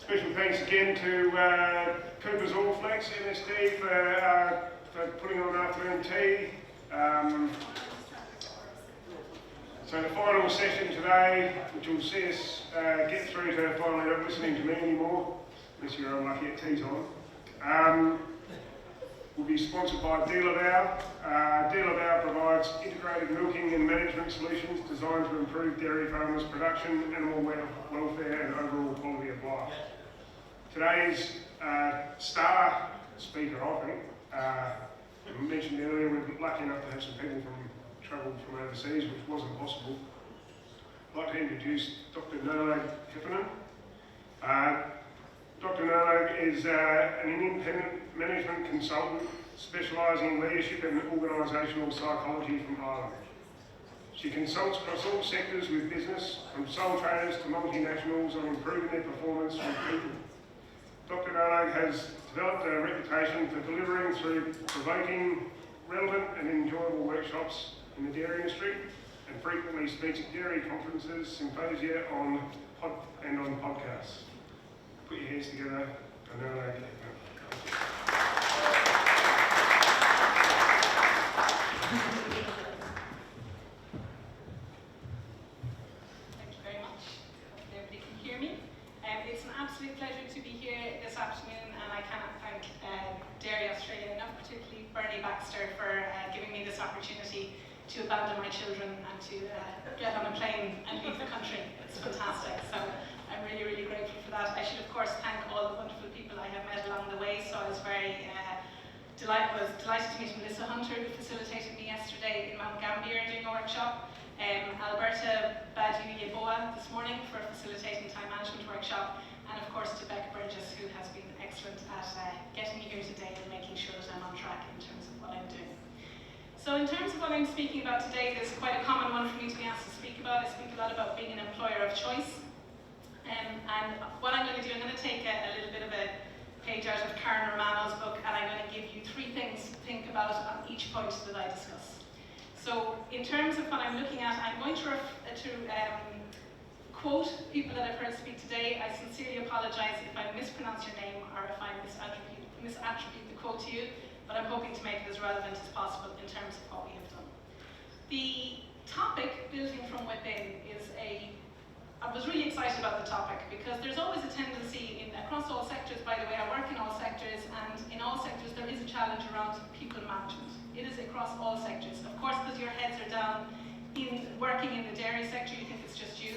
Special thanks again to Cooper's All Flex MSD for putting on afternoon tea. So the final session today, which will see us get through to finally not listening to me anymore, unless you're unlucky at tea's on, will be sponsored by Dealavau. Dealavau provides integrated milking and management solutions designed to improve dairy farmers' production, animal welfare and overall quality of life. Today's star speaker, I think, I mentioned earlier, we're lucky enough to have some people travel from overseas, which wasn't possible. I'd like to introduce Dr. Nolo Heffernan. Dr. Nolo is an independent management consultant specialising in leadership and organisational psychology from Ireland. She consults across all sectors with business, from sole traders to multinationals, on improving their performance with people. Dr. Nolo has developed a reputation for delivering through provoking, relevant and enjoyable workshops in the dairy industry, and frequently speaks at dairy conferences, symposia on podcasts. Put your hands together. I know I Thank you very much. Hopefully everybody can hear me. It's an absolute pleasure to be here this afternoon, and I cannot thank Dairy Australia enough, particularly Bernie Baxter, for giving me this opportunity to abandon my children and to get on a plane and leave the country. It's fantastic. So I'm really, really grateful for that. I should, of course, thank all the wonderful people I have met along the way. So I was very delighted to meet Melissa Hunter, who facilitated me yesterday in Mount Gambier doing a workshop. Alberta Badu-Yeboah this morning for facilitating time management workshop. And of course to Becca Burgess, who has been excellent at getting me here today and making sure that I'm on track in terms of what I'm doing. So in terms of what I'm speaking about today, there's quite a common one for me to be asked to speak about. I speak a lot about being an employer of choice. And what I'm going to do, I'm going to take a little bit of a page out of Karen Romano's book, and I'm going to give you 3 things to think about on each point that I discuss. So in terms of what I'm looking at, I'm going to quote people that I've heard speak today. I sincerely apologise if I mispronounce your name or if I misattribute the quote to you, but I'm hoping to make it as relevant as possible in terms of what we have done. The topic, building from within, I was really excited about the topic because there's always a tendency across all sectors, by the way, I work in all sectors, and in all sectors there is a challenge around people management. It is across all sectors. Of course, because your heads are down in working in the dairy sector, you think it's just you.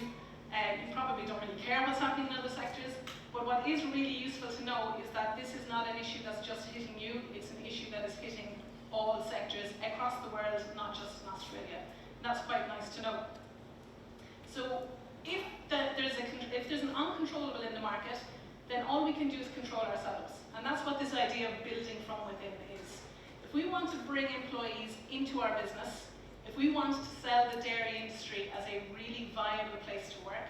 You probably don't really care what's happening in other sectors, but what is really useful to know is that this is not an issue that's just hitting you, it's an issue that is hitting all sectors across the world, not just in Australia. And that's quite nice to know. So if there's an uncontrollable in the market, then all we can do is control ourselves. And that's what this idea of building from within is. If we want to bring employees into our business, if we want to sell the dairy industry as a really viable place to work,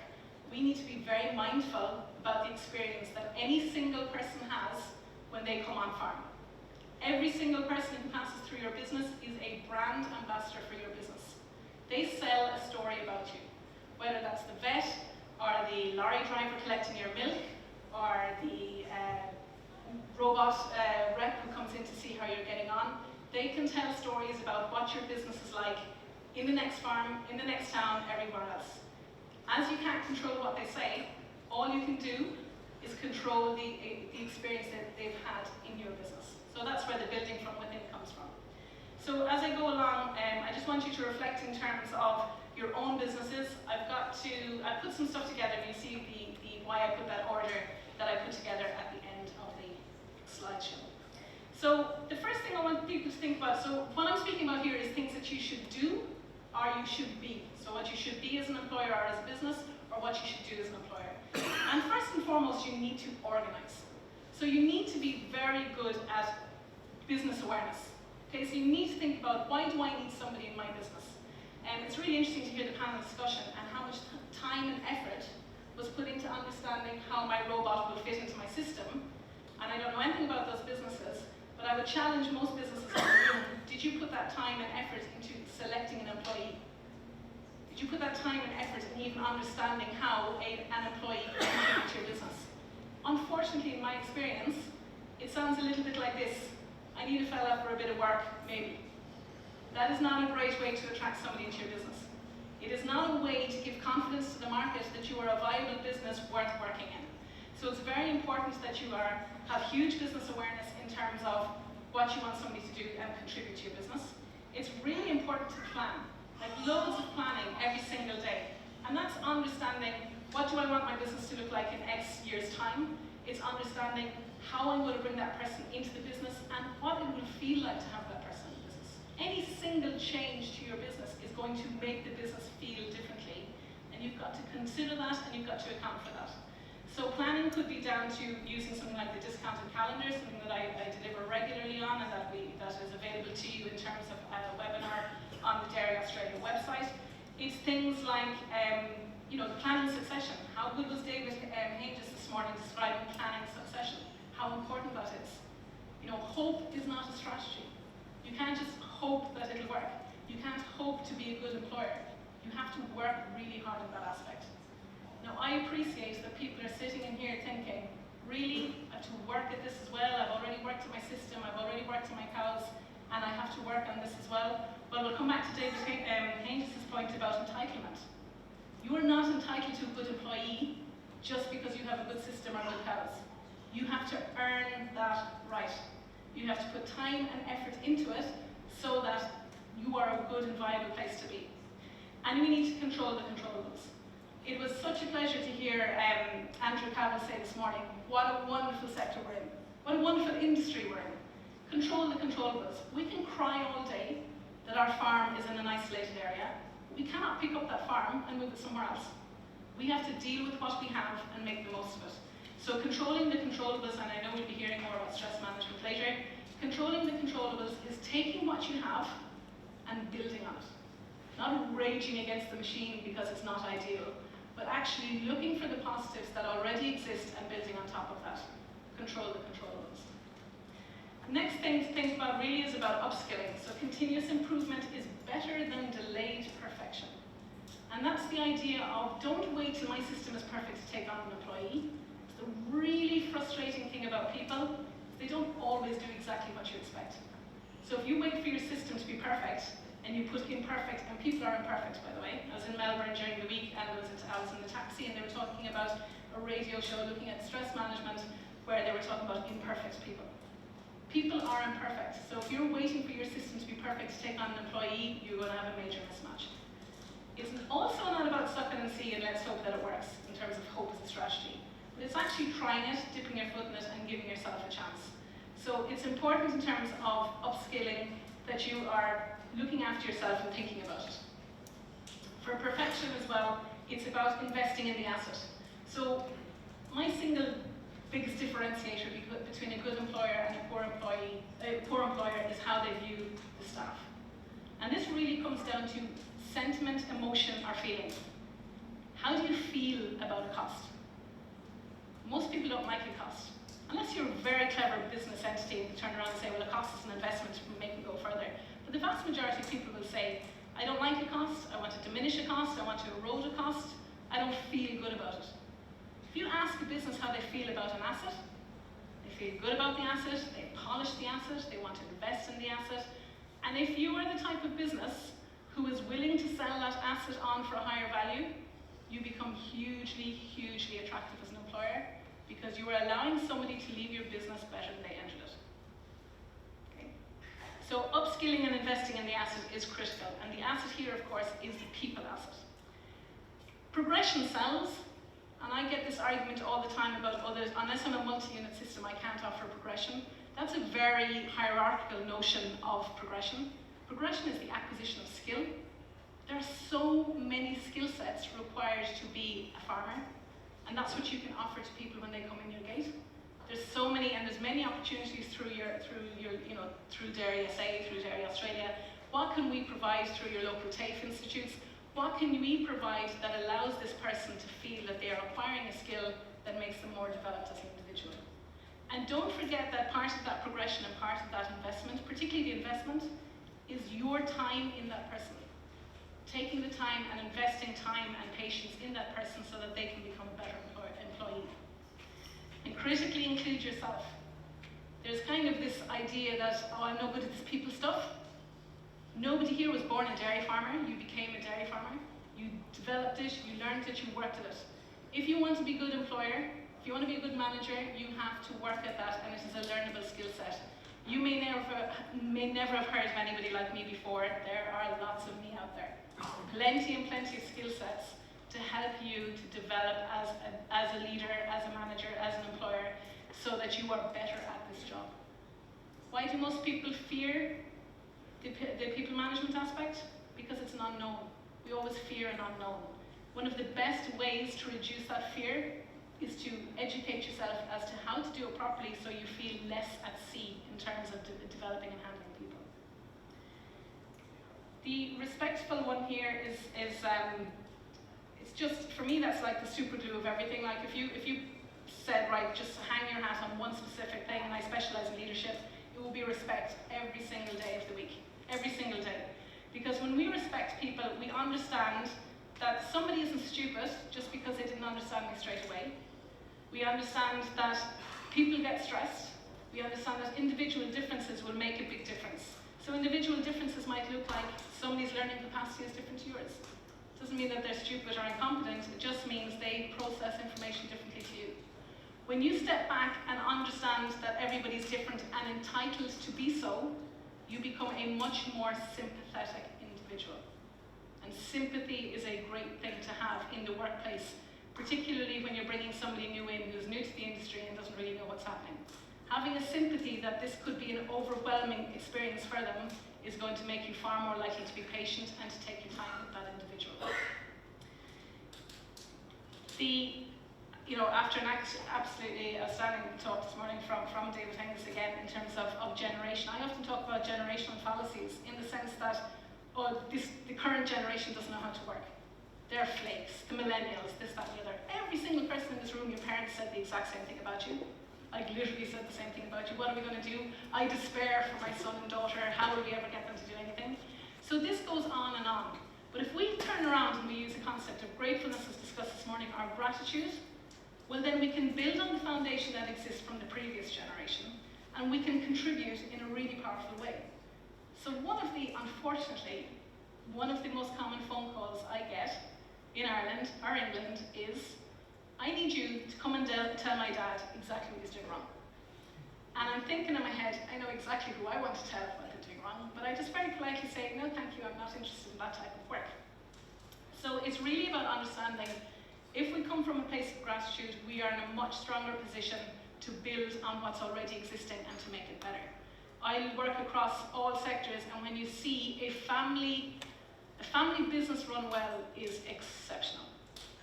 we need to be very mindful about the experience that any single person has when they come on farm. Every single person who passes through your business is a brand ambassador for your business. They sell a story about you, whether that's the vet, or the lorry driver collecting your milk, or the robot rep who comes in to see how you're getting on. They can tell stories about what your business is like in the next farm, in the next town, everywhere else. As you can't control what they say, all you can do is control the experience that they've had in your business. So that's where the building from within comes from. So as I go along, I just want you to reflect in terms of your own businesses. I put some stuff together, and you see the why I put that order that I put together at the end of the slideshow. So the first thing I want people to think about, so what I'm speaking about here is things that you should do or you should be. So what you should be as an employer or as a business, or what you should do as an employer. And first and foremost, you need to organize. So you need to be very good at business awareness. Okay, so you need to think about, why do I need somebody in my business? And it's really interesting to hear the panel discussion and how much time and effort was put into understanding how my robot will fit into my system. And I don't know anything about those businesses, but I would challenge most businesses in the room, did you put that time and effort into selecting an employee? Did you put that time and effort in even understanding how an employee can contribute to your business? unfortunately, in my experience, it sounds a little bit like this. I need a fella for a bit of work, maybe. That is not a great way to attract somebody into your business. It is not a way to give confidence to the market that you are a viable business worth working in. So it's very important that you have huge business awareness in terms of what you want somebody to do and contribute to your business. It's really important to plan, like loads of planning every single day. And that's understanding, what do I want my business to look like in X years' time? It's understanding how I'm going to bring that person into the business and what it will feel like to have that person in the business. Any single change to your business is going to make the business feel differently. And you've got to consider that and you've got to account for that. So planning could be down to using something like the discounted calendar, something that I deliver regularly on and that is available to you in terms of a webinar on the Dairy Australia website. It's things like the planning succession. How good was David Haynes this morning describing planning succession? How important that is. Hope is not a strategy. You can't just hope that it'll work. You can't hope to be a good employer. You have to work really hard in that aspect. Now, I appreciate that people are sitting in here thinking, really, I have to work at this as well. I've already worked at my system. I've already worked at my cows, and I have to work on this as well. Well, we'll come back to David Haynes' point about entitlement. You are not entitled to a good employee just because you have a good system or good cows. You have to earn that right. You have to put time and effort into it so that you are a good and viable place to be. And we need to control the controllables. It was such a pleasure to hear Andrew Cavill say this morning, what a wonderful sector we're in. What a wonderful industry we're in. Control the controllables. We can cry all day that our farm is in an isolated area. We cannot pick up that farm and move it somewhere else. We have to deal with what we have and make the most of it. So controlling the controllables, and I know we'll be hearing more about stress management later, controlling the controllables is taking what you have and building on it. Not raging against the machine because it's not ideal, but actually looking for the positives that already exist and building on top of that. Control the controllables. The next thing to think about really is about upskilling. So continuous improvement is better than delayed perfection. And that's the idea of don't wait till my system is perfect to take on an employee. The really frustrating thing about people is they don't always do exactly what you expect. So if you wait for your system to be perfect, and you put imperfect, and people are imperfect, by the way. I was in Melbourne during the week, and I was in the taxi, and they were talking about a radio show looking at stress management, where they were talking about imperfect people. People are imperfect, so if you're waiting for your system to be perfect to take on an employee, you're going to have a major mismatch. It's also not about suck it and see and let's hope that it works, in terms of hope as a strategy. But it's actually trying it, dipping your foot in it, and giving yourself a chance. So it's important in terms of upskilling that you are looking after yourself and thinking about it. For perfection as well, it's about investing in the asset. So my single biggest differentiator between a good employer and a poor employer is how they view the staff. And this really comes down to sentiment, emotion, or feeling. How do you feel about a cost? Most people don't like a cost. Unless you're a very clever business entity and you turn around and say, well, a cost is an investment to make me go further. But the vast majority of people will say, I don't like a cost, I want to diminish a cost, I want to erode a cost, I don't feel good about it. If you ask a business how they feel about an asset, they feel good about the asset, they polish the asset, they want to invest in the asset. And if you are the type of business who is willing to sell that asset on for a higher value, you become hugely, hugely attractive as an employer, because you are allowing somebody to leave your business better than they entered it. Okay. So upskilling and investing in the asset is critical, and the asset here, of course, is the people asset. Progression sells, and I get this argument all the time about others, unless I'm a multi-unit system, I can't offer progression. That's a very hierarchical notion of progression. Progression is the acquisition of skill. There are so many skill sets required to be a farmer, and that's what you can offer to people when they come in your gate. There's so many, and there's many opportunities through Dairy SA, through Dairy Australia. What can we provide through your local TAFE institutes? What can we provide that allows this person to feel that they are acquiring a skill that makes them more developed as an individual? And don't forget that part of that progression and part of that investment, particularly the investment, is your time in that person. Taking the time and investing time and patience in that person so that they can become a better employee. And Critically include yourself. There's kind of this idea that, oh, I'm no good at this people stuff. Nobody here was born a dairy farmer. You became a dairy farmer. You developed it, you learned it, you worked at it. If you want to be a good employer, if you want to be a good manager, you have to work at that, and it is a learnable skill set. You may never have heard of anybody like me before. There are lots of me out there. Plenty and plenty of skill sets to help you to develop as a leader, as a manager, as an employer, so that you are better at this job. Why do most people fear the people management aspect? Because it's an unknown. We always fear an unknown. One of the best ways to reduce that fear is to educate yourself as to how to do it properly, so you feel less at sea in terms of developing and handling people. The respectful one here is it's just, for me, that's like the super glue of everything. Like if you said, right, just hang your hat on one specific thing, and I specialize in leadership, it will be respect every single day of the week, every single day. Because when we respect people, we understand that somebody isn't stupid just because they didn't understand me straight away. We understand that people get stressed. We understand that individual differences will make a big difference. So individual differences might look like somebody's learning capacity is different to yours. It doesn't mean that they're stupid or incompetent, it just means they process information differently to you. When you step back and understand that everybody's different and entitled to be so, you become a much more sympathetic individual. And sympathy is a great thing to have in the workplace, particularly when you're bringing somebody new in who's new to the industry and doesn't really know what's happening. Having a sympathy that this could be an overwhelming experience for them is going to make you far more likely to be patient and to take your time with that individual. After an absolutely outstanding talk this morning from David Hengis again in terms of generation, I often talk about generational fallacies in the sense that the current generation doesn't know how to work. They're flakes, the millennials, this, that, and the other. Every single person in this room, your parents said the exact same thing about you. Like literally said the same thing about you. What are we going to do? I despair for my son and daughter. How will we ever get them to do anything? So this goes on and on. But if we turn around and we use the concept of gratefulness as discussed this morning, our gratitude, well then we can build on the foundation that exists from the previous generation, and we can contribute in a really powerful way. So unfortunately, one of the most common phone calls I get in Ireland or England is, I need you to come and tell my dad exactly what he's doing wrong. And I'm thinking in my head, I know exactly who I want to tell what they're doing wrong, but I just very politely say, no thank you, I'm not interested in that type of work. So it's really about understanding, if we come from a place of gratitude, we are in a much stronger position to build on what's already existing and to make it better. I work across all sectors, and when you see a family business run well is exceptional.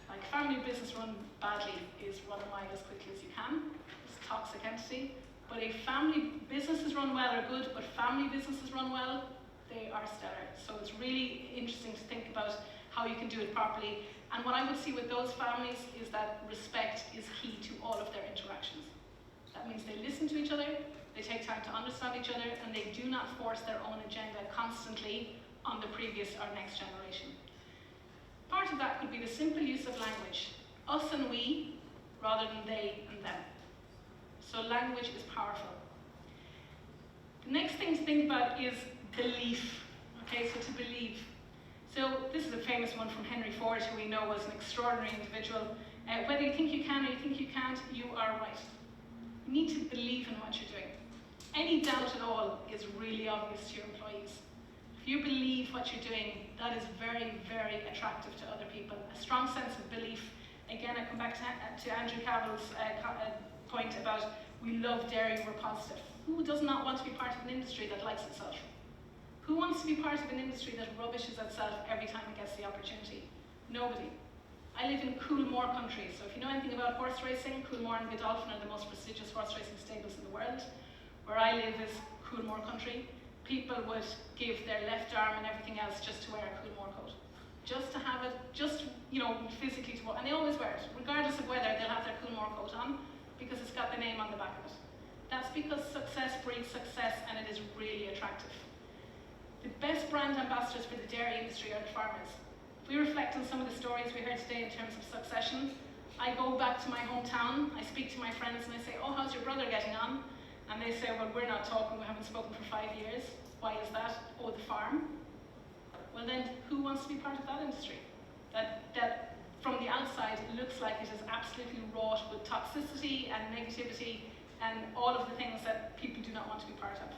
Like family business run badly is run a mile as quickly as you can. It's a toxic entity. But a family businesses run well are good, but family businesses run well, they are stellar. So it's really interesting to think about how you can do it properly. And what I would see with those families is that respect is key to all of their interactions. That means they listen to each other, they take time to understand each other, and they do not force their own agenda constantly on the previous or next generation. Part of that could be the simple use of language, us and we, rather than they and them. So language is powerful. The next thing to think about is belief. Okay, so to believe. So this is a famous one from Henry Ford, who we know was an extraordinary individual. Whether you think you can or you think you can't, you are right. You need to believe in what you're doing. Any doubt at all is really obvious to your employees. If you believe what you're doing, that is very, very attractive to other people. A strong sense of belief. Again, I come back to Andrew Cavill's point about we love dairy, we're positive. Who does not want to be part of an industry that likes itself? Who wants to be part of an industry that rubbishes itself every time it gets the opportunity? Nobody. I live in Coolmore country, so if you know anything about horse racing, Coolmore and Godolphin are the most prestigious horse racing stables in the world. Where I live is Coolmore country. People would give their left arm and everything else just to wear a Coolmore coat. Just to have it, physically to wear, and they always wear it. Regardless of weather, they'll have their Coolmore coat on because it's got the name on the back of it. That's because success breeds success, and it is really attractive. The best brand ambassadors for the dairy industry are the farmers. If we reflect on some of the stories we heard today in terms of succession, I go back to my hometown, I speak to my friends and I say, oh, how's your brother getting on? And they say, well, we're not talking, we haven't spoken for 5 years. Why is that? Oh, the farm. Well then, who wants to be part of that industry? That from the outside looks like it is absolutely wrought with toxicity and negativity and all of the things that people do not want to be part of.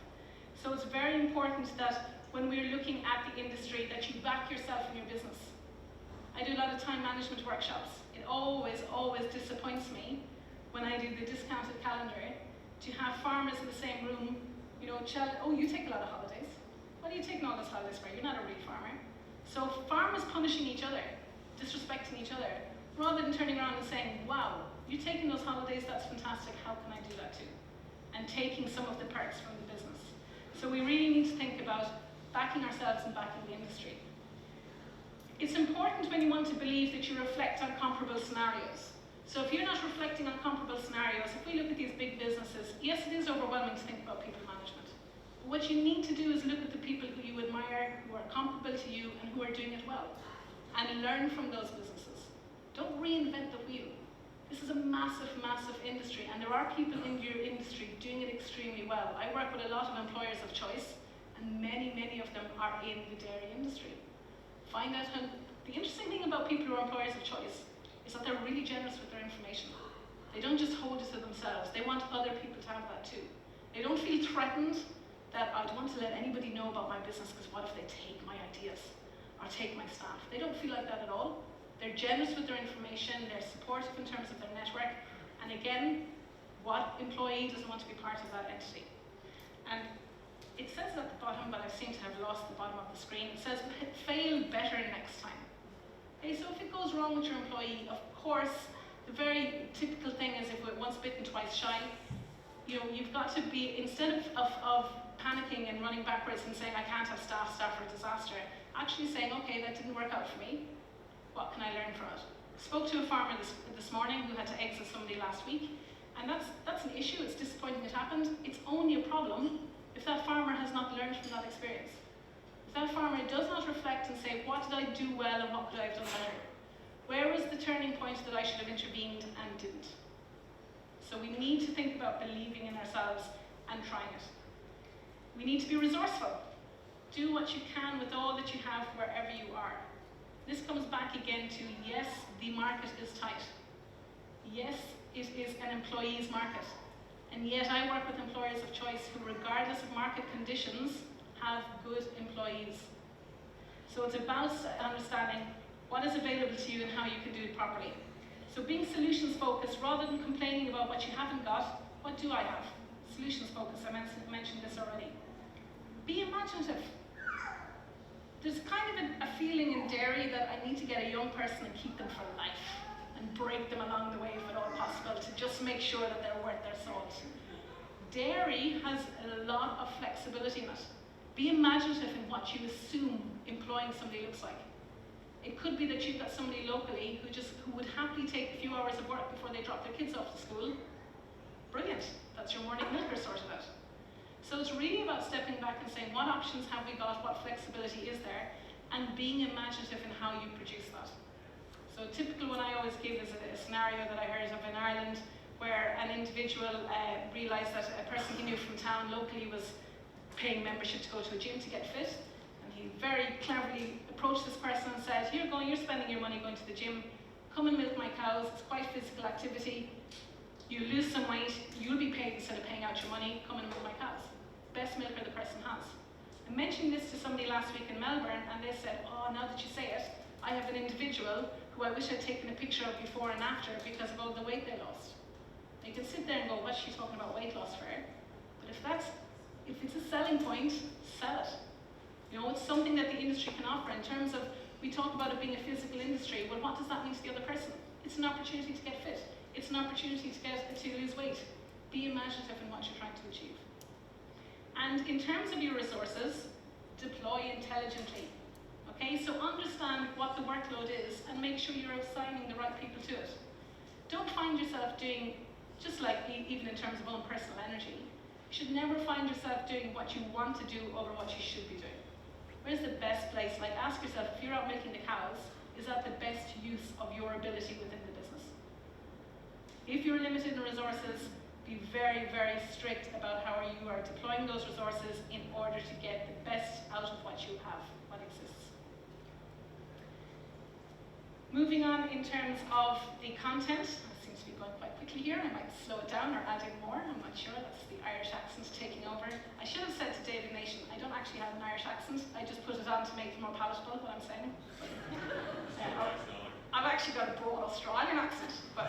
So it's very important that when we're looking at the industry, that you back yourself in your business. I do a lot of time management workshops. It always disappoints me when I do the discounted calendar to have farmers in the same room, you know, oh, you take a lot of holidays. What are you taking all those holidays for? You're not a real farmer. So farmers punishing each other, disrespecting each other, rather than turning around and saying, wow, you're taking those holidays, that's fantastic, how can I do that too? And taking some of the perks from the business. So we really need to think about backing ourselves and backing the industry. It's important when you want to believe that you reflect on comparable scenarios. So if you're not reflecting on comparable scenarios, if we look at these big businesses, yes, it is overwhelming to think about people management. But what you need to do is look at the people who you admire, who are comparable to you, and who are doing it well. And learn from those businesses. Don't reinvent the wheel. This is a massive, massive industry, and there are people in your industry doing it extremely well. I work with a lot of employers of choice, and many, many of them are in the dairy industry. Find out how, the interesting thing about people who are employers of choice is that they're really generous with their information. They don't just hold it to themselves, they want other people to have that too. They don't feel threatened that I don't want to let anybody know about my business because what if they take my ideas or take my staff? They don't feel like that at all. They're generous with their information, they're supportive in terms of their network, and again, what employee doesn't want to be part of that entity? And it says at the bottom, but I seem to have lost the bottom of the screen, it says, fail better next time. Okay, so if it goes wrong with your employee, of course, the very typical thing is if we're once bitten, twice shy, you know, you've got to be, instead of panicking and running backwards and saying, I can't have staff are a disaster, actually saying, okay, that didn't work out for me, what can I learn from it? Spoke to a farmer this morning who had to exit somebody last week, and that's an issue, it's disappointing it happened. It's only a problem if that farmer has not learned from that experience. If that farmer does not reflect and say, what did I do well and what could I have done better? Where was the turning point that I should have intervened and didn't? So we need to think about believing in ourselves and trying it. We need to be resourceful. Do what you can with all that you have wherever you are. This comes back again to, yes, the market is tight. Yes, it is an employee's market. And yet I work with employers of choice who, regardless of market conditions, have good employees. So it's about understanding what is available to you and how you can do it properly. So being solutions focused, rather than complaining about what you haven't got, what do I have? Solutions focused, I mentioned this already. Be imaginative. There's kind of a feeling in dairy that I need to get a young person and keep them for life and break them along the way if at all possible to just make sure that they're worth their salt. Dairy has a lot of flexibility in it. Be imaginative in what you assume employing somebody looks like. It could be that you've got somebody locally who would happily take a few hours of work before they drop their kids off to school. Brilliant, that's your morning milker sorted out. So it's really about stepping back and saying, what options have we got, what flexibility is there, and being imaginative in how you produce that. So a typical one I always give is a scenario that I heard of in Ireland, where an individual realised that a person he knew from town locally was paying membership to go to a gym to get fit, and he very cleverly approached this person and said, you're spending your money going to the gym, come and milk my cows, it's quite physical activity, you lose some weight, you'll be paid instead of paying out your money, come and milk my cows. Best milker the person has. I mentioned this to somebody last week in Melbourne, and they said, oh, now that you say it, I have an individual who I wish I'd taken a picture of before and after because of all the weight they lost. They can sit there and go, what's she talking about weight loss for? But if it's a selling point, sell it. You know, it's something that the industry can offer in terms of, we talk about it being a physical industry, well, what does that mean to the other person? It's an opportunity to get fit. It's an opportunity to lose weight. Be imaginative in what you're trying to achieve. And in terms of your resources, deploy intelligently. Okay, so understand what the workload is and make sure you're assigning the right people to it. Don't find yourself doing, just like even in terms of own personal energy, you should never find yourself doing what you want to do over what you should be doing. Where's the best place? Like, ask yourself, if you're out milking the cows, is that the best use of your ability within the business? If you're limited in resources, be very, very strict about how you are deploying those resources in order to get the best out of what you have, what exists. Moving on in terms of the content, I seem to be going quite quickly here. I might slow it down or add in more. I'm not sure. That's the Irish accent taking over. I should have said to David Nation, I don't actually have an Irish accent. I just put it on to make it more palatable, what I'm saying. I've actually got a broad Australian accent. But,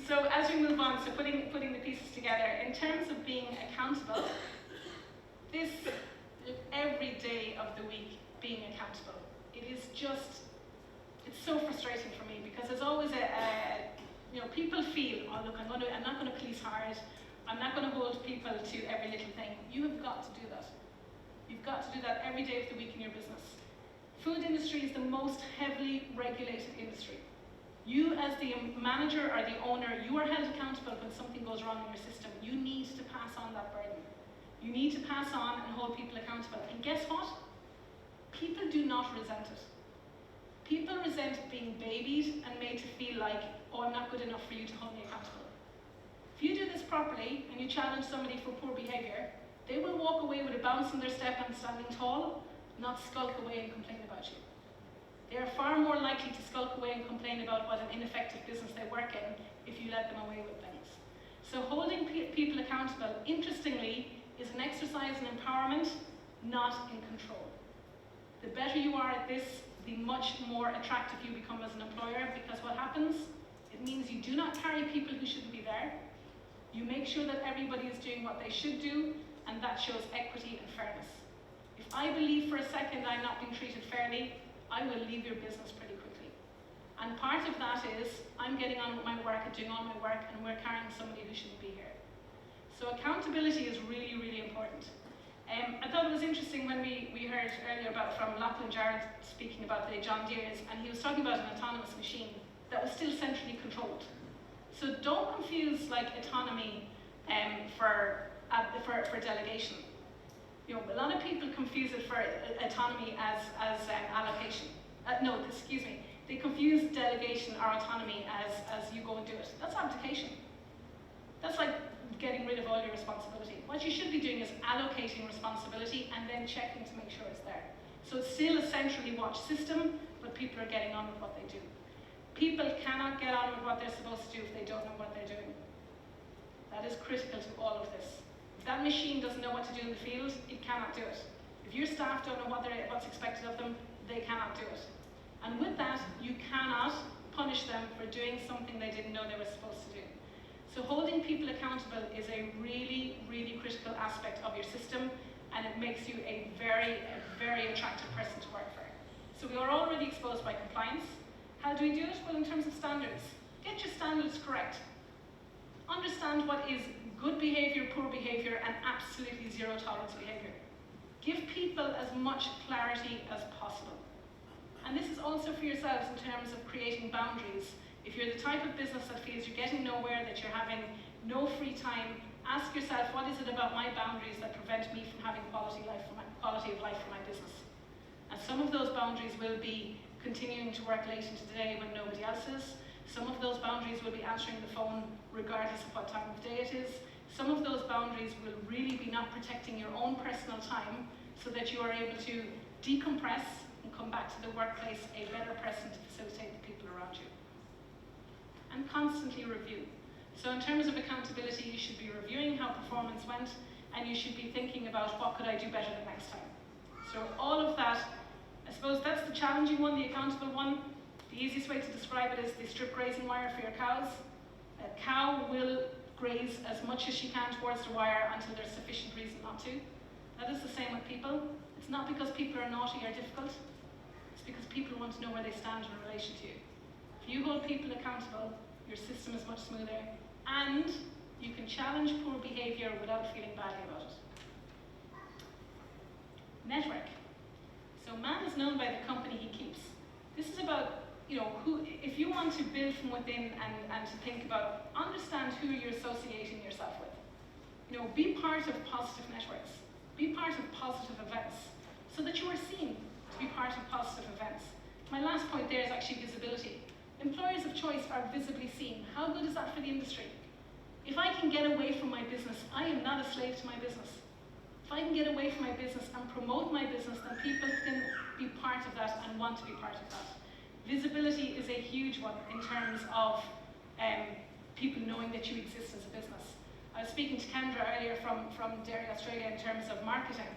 so as we move on, so putting the pieces together, in terms of being accountable, this, every day of the week, being accountable, it's so frustrating for me because there's always people feel, oh look, I'm not going to police hard, I'm not going to hold people to every little thing. You have got to do that. You've got to do that every day of the week in your business. Food industry is the most heavily regulated industry. You as the manager or the owner, you are held accountable when something goes wrong in your system. You need to pass on that burden. You need to pass on and hold people accountable. And guess what? People do not resent it. People resent being babied and made to feel like, oh, I'm not good enough for you to hold me accountable. If you do this properly and you challenge somebody for poor behaviour, they will walk away with a bounce in their step and standing tall, not skulk away and complain about you. They are far more likely to skulk away and complain about what an ineffective business they work in if you let them away with things. So holding people accountable, interestingly, is an exercise in empowerment, not in control. The better you are at this, the much more attractive you become as an employer, because what happens? It means you do not carry people who shouldn't be there. You make sure that everybody is doing what they should do, and that shows equity and fairness. If I believe for a second I'm not being treated fairly, I will leave your business pretty quickly. And part of that is, I'm getting on with my work and doing all my work, and we're carrying somebody who shouldn't be here. So accountability is really, really important. I thought it was interesting when we heard earlier from Lachlan Jarrett speaking about the John Deere's, and he was talking about an autonomous machine that was still centrally controlled. So don't confuse like autonomy for delegation. You know, a lot of people confuse it for autonomy as allocation. They confuse delegation or autonomy as you go and do it. That's abdication. That's like getting rid of all your responsibility. What you should be doing is allocating responsibility and then checking to make sure it's there. So it's still a centrally watched system, but people are getting on with what they do. People cannot get on with what they're supposed to do if they don't know what they're doing. That is critical to all of this. If that machine doesn't know what to do in the field, it cannot do it. If your staff don't know what's expected of them, they cannot do it. And with that, you cannot punish them for doing something they didn't know they were supposed to do. So holding people accountable is a really, really critical aspect of your system, and it makes you a very attractive person to work for. So we are already exposed by compliance. How do we do it? Well, in terms of standards. Get your standards correct. Understand what is good behaviour, poor behaviour, and absolutely zero tolerance behaviour. Give people as much clarity as possible. And this is also for yourselves in terms of creating boundaries. If you're the type of business that feels you're getting nowhere, that you're having no free time, ask yourself, what is it about my boundaries that prevent me from having quality of life for my business? And some of those boundaries will be continuing to work late into the day when nobody else is. Some of those boundaries will be answering the phone regardless of what time of day it is. Some of those boundaries will really be not protecting your own personal time so that you are able to decompress and come back to the workplace a better person to facilitate the people around you. And constantly review. So in terms of accountability, you should be reviewing how performance went, and you should be thinking about what could I do better the next time. So all of that, I suppose that's the challenging one, the accountable one. The easiest way to describe it is the strip grazing wire for your cows. A cow will graze as much as she can towards the wire until there's sufficient reason not to. That is the same with people. It's not because people are naughty or difficult. It's because people want to know where they stand in relation to you. If you hold people accountable, your system is much smoother, and you can challenge poor behaviour without feeling badly about it. Network. So man is known by the company he keeps. This is about, if you want to build from within and to think about, understand who you're associating yourself with. Be part of positive networks. Be part of positive events so that you are seen to be part of positive events. My last point there is actually visibility. employers of choice are visibly seen. How good is that for the industry? If I can get away from my business, I am not a slave to my business. If I can get away from my business and promote my business, then people can be part of that and want to be part of that. Visibility is a huge one in terms of people knowing that you exist as a business. I was speaking to Kendra earlier from Dairy Australia in terms of marketing.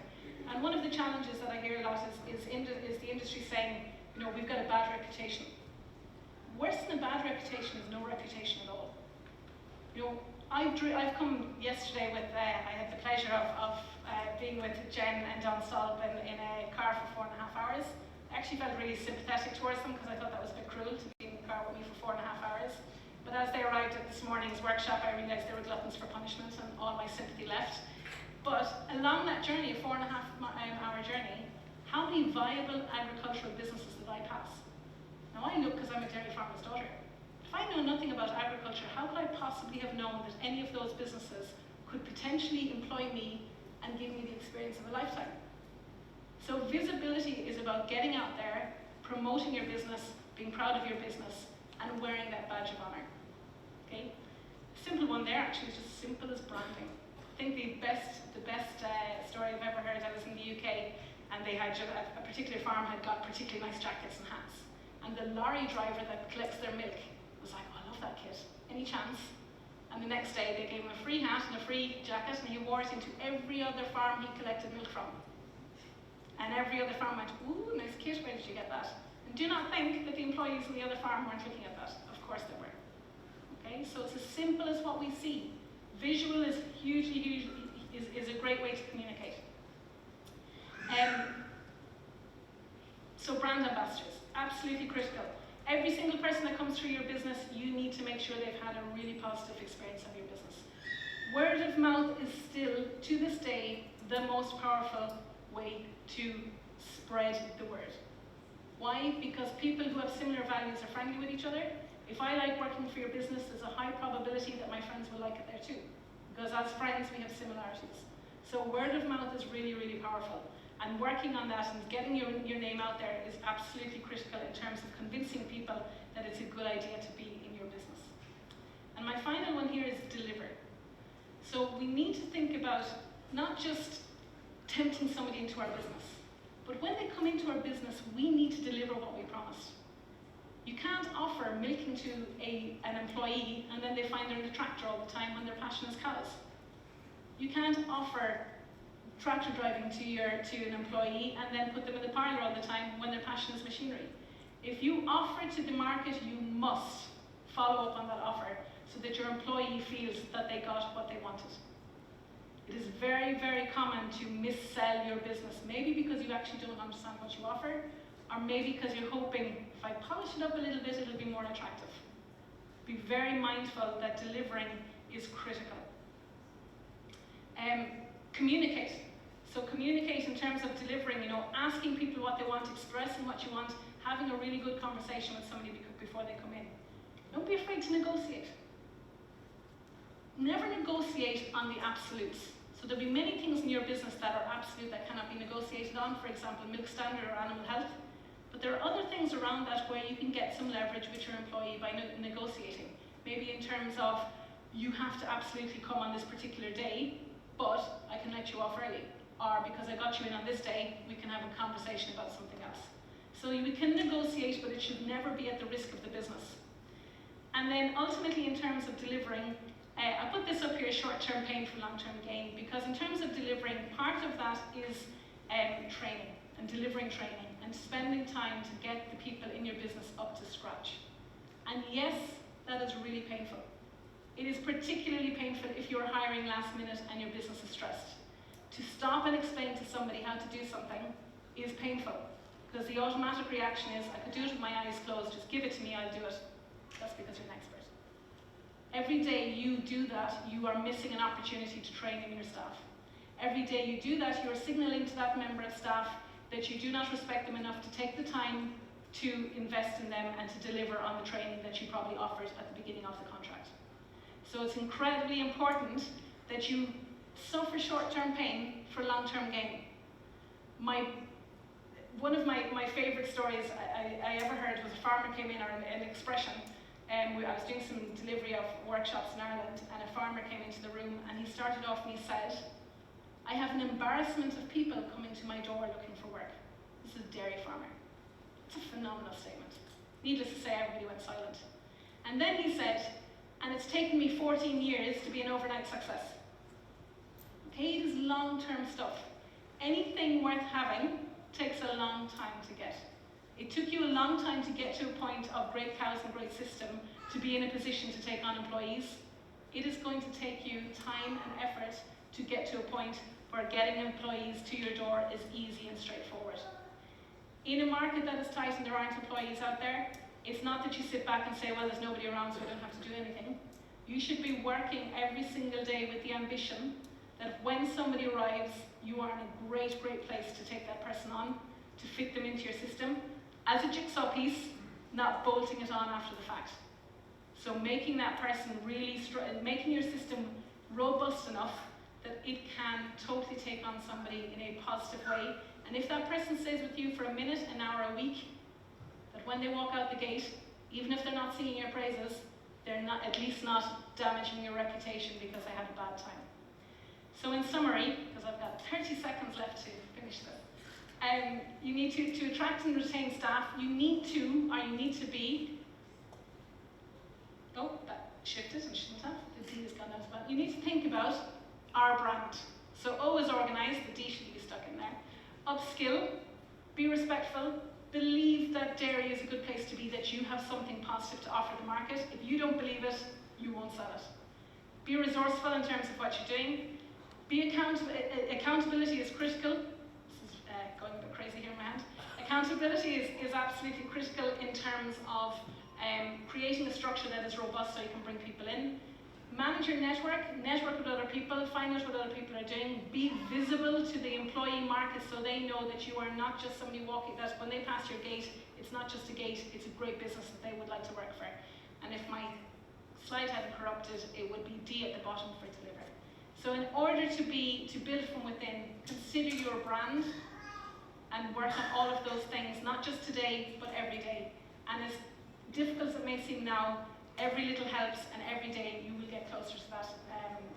And one of the challenges that I hear a lot is the industry saying, you know, we've got a bad reputation. Worse than a bad reputation is no reputation at all. You know, I've come yesterday with, I had the pleasure of being with Jen and Don Stolp in a car for 4.5 hours. I actually felt really sympathetic towards them because I thought that was a bit cruel to be in the car with me for 4.5 hours. But as they arrived at this morning's workshop, I realised they were gluttons for punishment and all my sympathy left. But along that journey, a 4.5-hour journey, how many viable agricultural businesses did I pass? Now I look because I'm a dairy farmer's daughter. If I know nothing about agriculture, how could I possibly have known that any of those businesses could potentially employ me and give me the experience of a lifetime? So visibility is about getting out there, promoting your business, being proud of your business, and wearing that badge of honour. Okay? Simple one there, actually, is just simple as branding. I think the best story I've ever heard, I was in the UK, and they had a particular farm had got particularly nice jackets and hats. And the lorry driver that collects their milk was like, oh, I love that kit, any chance? And the next day they gave him a free hat and a free jacket, and he wore it into every other farm he collected milk from. And every other farm went, ooh, nice kit, where did you get that? And do not think that the employees in the other farm weren't looking at that. Of course they were. Okay, so it's as simple as what we see. Visual is hugely is a great way to communicate. So brand ambassadors, absolutely critical. Every single person that comes through your business, you need to make sure they've had a really positive experience of your business. Word of mouth is still, to this day, the most powerful way to spread the word. Why? Because people who have similar values are friendly with each other. If I like working for your business, there's a high probability that my friends will like it there too. Because as friends, we have similarities. So word of mouth is really, really powerful. And working on that and getting your name out there is absolutely critical in terms of convincing people that it's a good idea to be in your business. And my final one here is deliver. So we need to think about not just tempting somebody into our business, but when they come into our business, we need to deliver what we promised. You can't offer milking to an employee and then they find they're in the tractor all the time when their passion is cows. You can't offer tractor driving to an employee and then put them in the parlour all the time when their passion is machinery. If you offer to the market, you must follow up on that offer so that your employee feels that they got what they wanted. It is very, very common to missell your business, maybe because you actually don't understand what you offer, or maybe because you're hoping, if I polish it up a little bit, it'll be more attractive. Be very mindful that delivering is critical. Communicate. So communicate in terms of delivering, asking people what they want, expressing what you want, having a really good conversation with somebody before they come in. Don't be afraid to negotiate. Never negotiate on the absolutes. So there'll be many things in your business that are absolute that cannot be negotiated on, for example, milk standard or animal health. But there are other things around that where you can get some leverage with your employee by negotiating. Maybe in terms of, you have to absolutely come on this particular day, but I can let you off early. Or because I got you in on this day, we can have a conversation about something else. So we can negotiate, but it should never be at the risk of the business. And then ultimately in terms of delivering, I put this up here, short-term pain for long-term gain, because in terms of delivering, part of that is training and delivering training and spending time to get the people in your business up to scratch. And yes, that is really painful. It is particularly painful if you're hiring last minute and your business is stressed. To stop and explain to somebody how to do something is painful, because the automatic reaction is, I could do it with my eyes closed, just give it to me, I'll do it. That's because you're an expert. Every day you do that, you are missing an opportunity to train in your staff. Every day you do that, you are signaling to that member of staff that you do not respect them enough to take the time to invest in them and to deliver on the training that you probably offered at the beginning of the contract. So it's incredibly important that you suffer short-term pain for long-term gain. one of my favourite stories I ever heard was a farmer came in, or an expression. I was doing some delivery of workshops in Ireland, and a farmer came into the room, and he started off and he said, "I have an embarrassment of people coming to my door looking for work." This is a dairy farmer. It's a phenomenal statement. Needless to say, everybody went silent. And then he said, "And it's taken me 14 years to be an overnight success." Okay, it is long-term stuff. Anything worth having takes a long time to get. It took you a long time to get to a point of great cows and great system to be in a position to take on employees. It is going to take you time and effort to get to a point where getting employees to your door is easy and straightforward. In a market that is tight and there aren't employees out there, it's not that you sit back and say, well, there's nobody around so I don't have to do anything. You should be working every single day with the ambition that when somebody arrives, you are in a great, great place to take that person on, to fit them into your system, as a jigsaw piece, not bolting it on after the fact. So making that person really, making your system robust enough that it can totally take on somebody in a positive way. And if that person stays with you for a minute, an hour, a week, that when they walk out the gate, even if they're not singing your praises, they're not, at least not damaging your reputation because they had a bad time. So in summary, because I've got 30 seconds left to finish this, you need to attract and retain staff. You need to be, oh, that shifted and shouldn't have, the D has gone out of that. You need to think about our brand. So O is organised, the D should be stuck in there. Upskill, be respectful, believe that dairy is a good place to be, that you have something positive to offer the market. If you don't believe it, you won't sell it. Be resourceful in terms of what you're doing. Be accountable. Accountability is critical. This is going a bit crazy here in my hand. Accountability is absolutely critical in terms of creating a structure that is robust so you can bring people in. Manage your network with other people, find out what other people are doing, be visible to the employee market so they know that you are not just somebody walking, that when they pass your gate, it's not just a gate, it's a great business that they would like to work for. And if my slide hadn't corrupted, it would be D at the bottom for deliver. So in order to build from within, consider your brand and work on all of those things, not just today, but every day. And as difficult as it may seem now, every little helps, and every day you will get closer to that,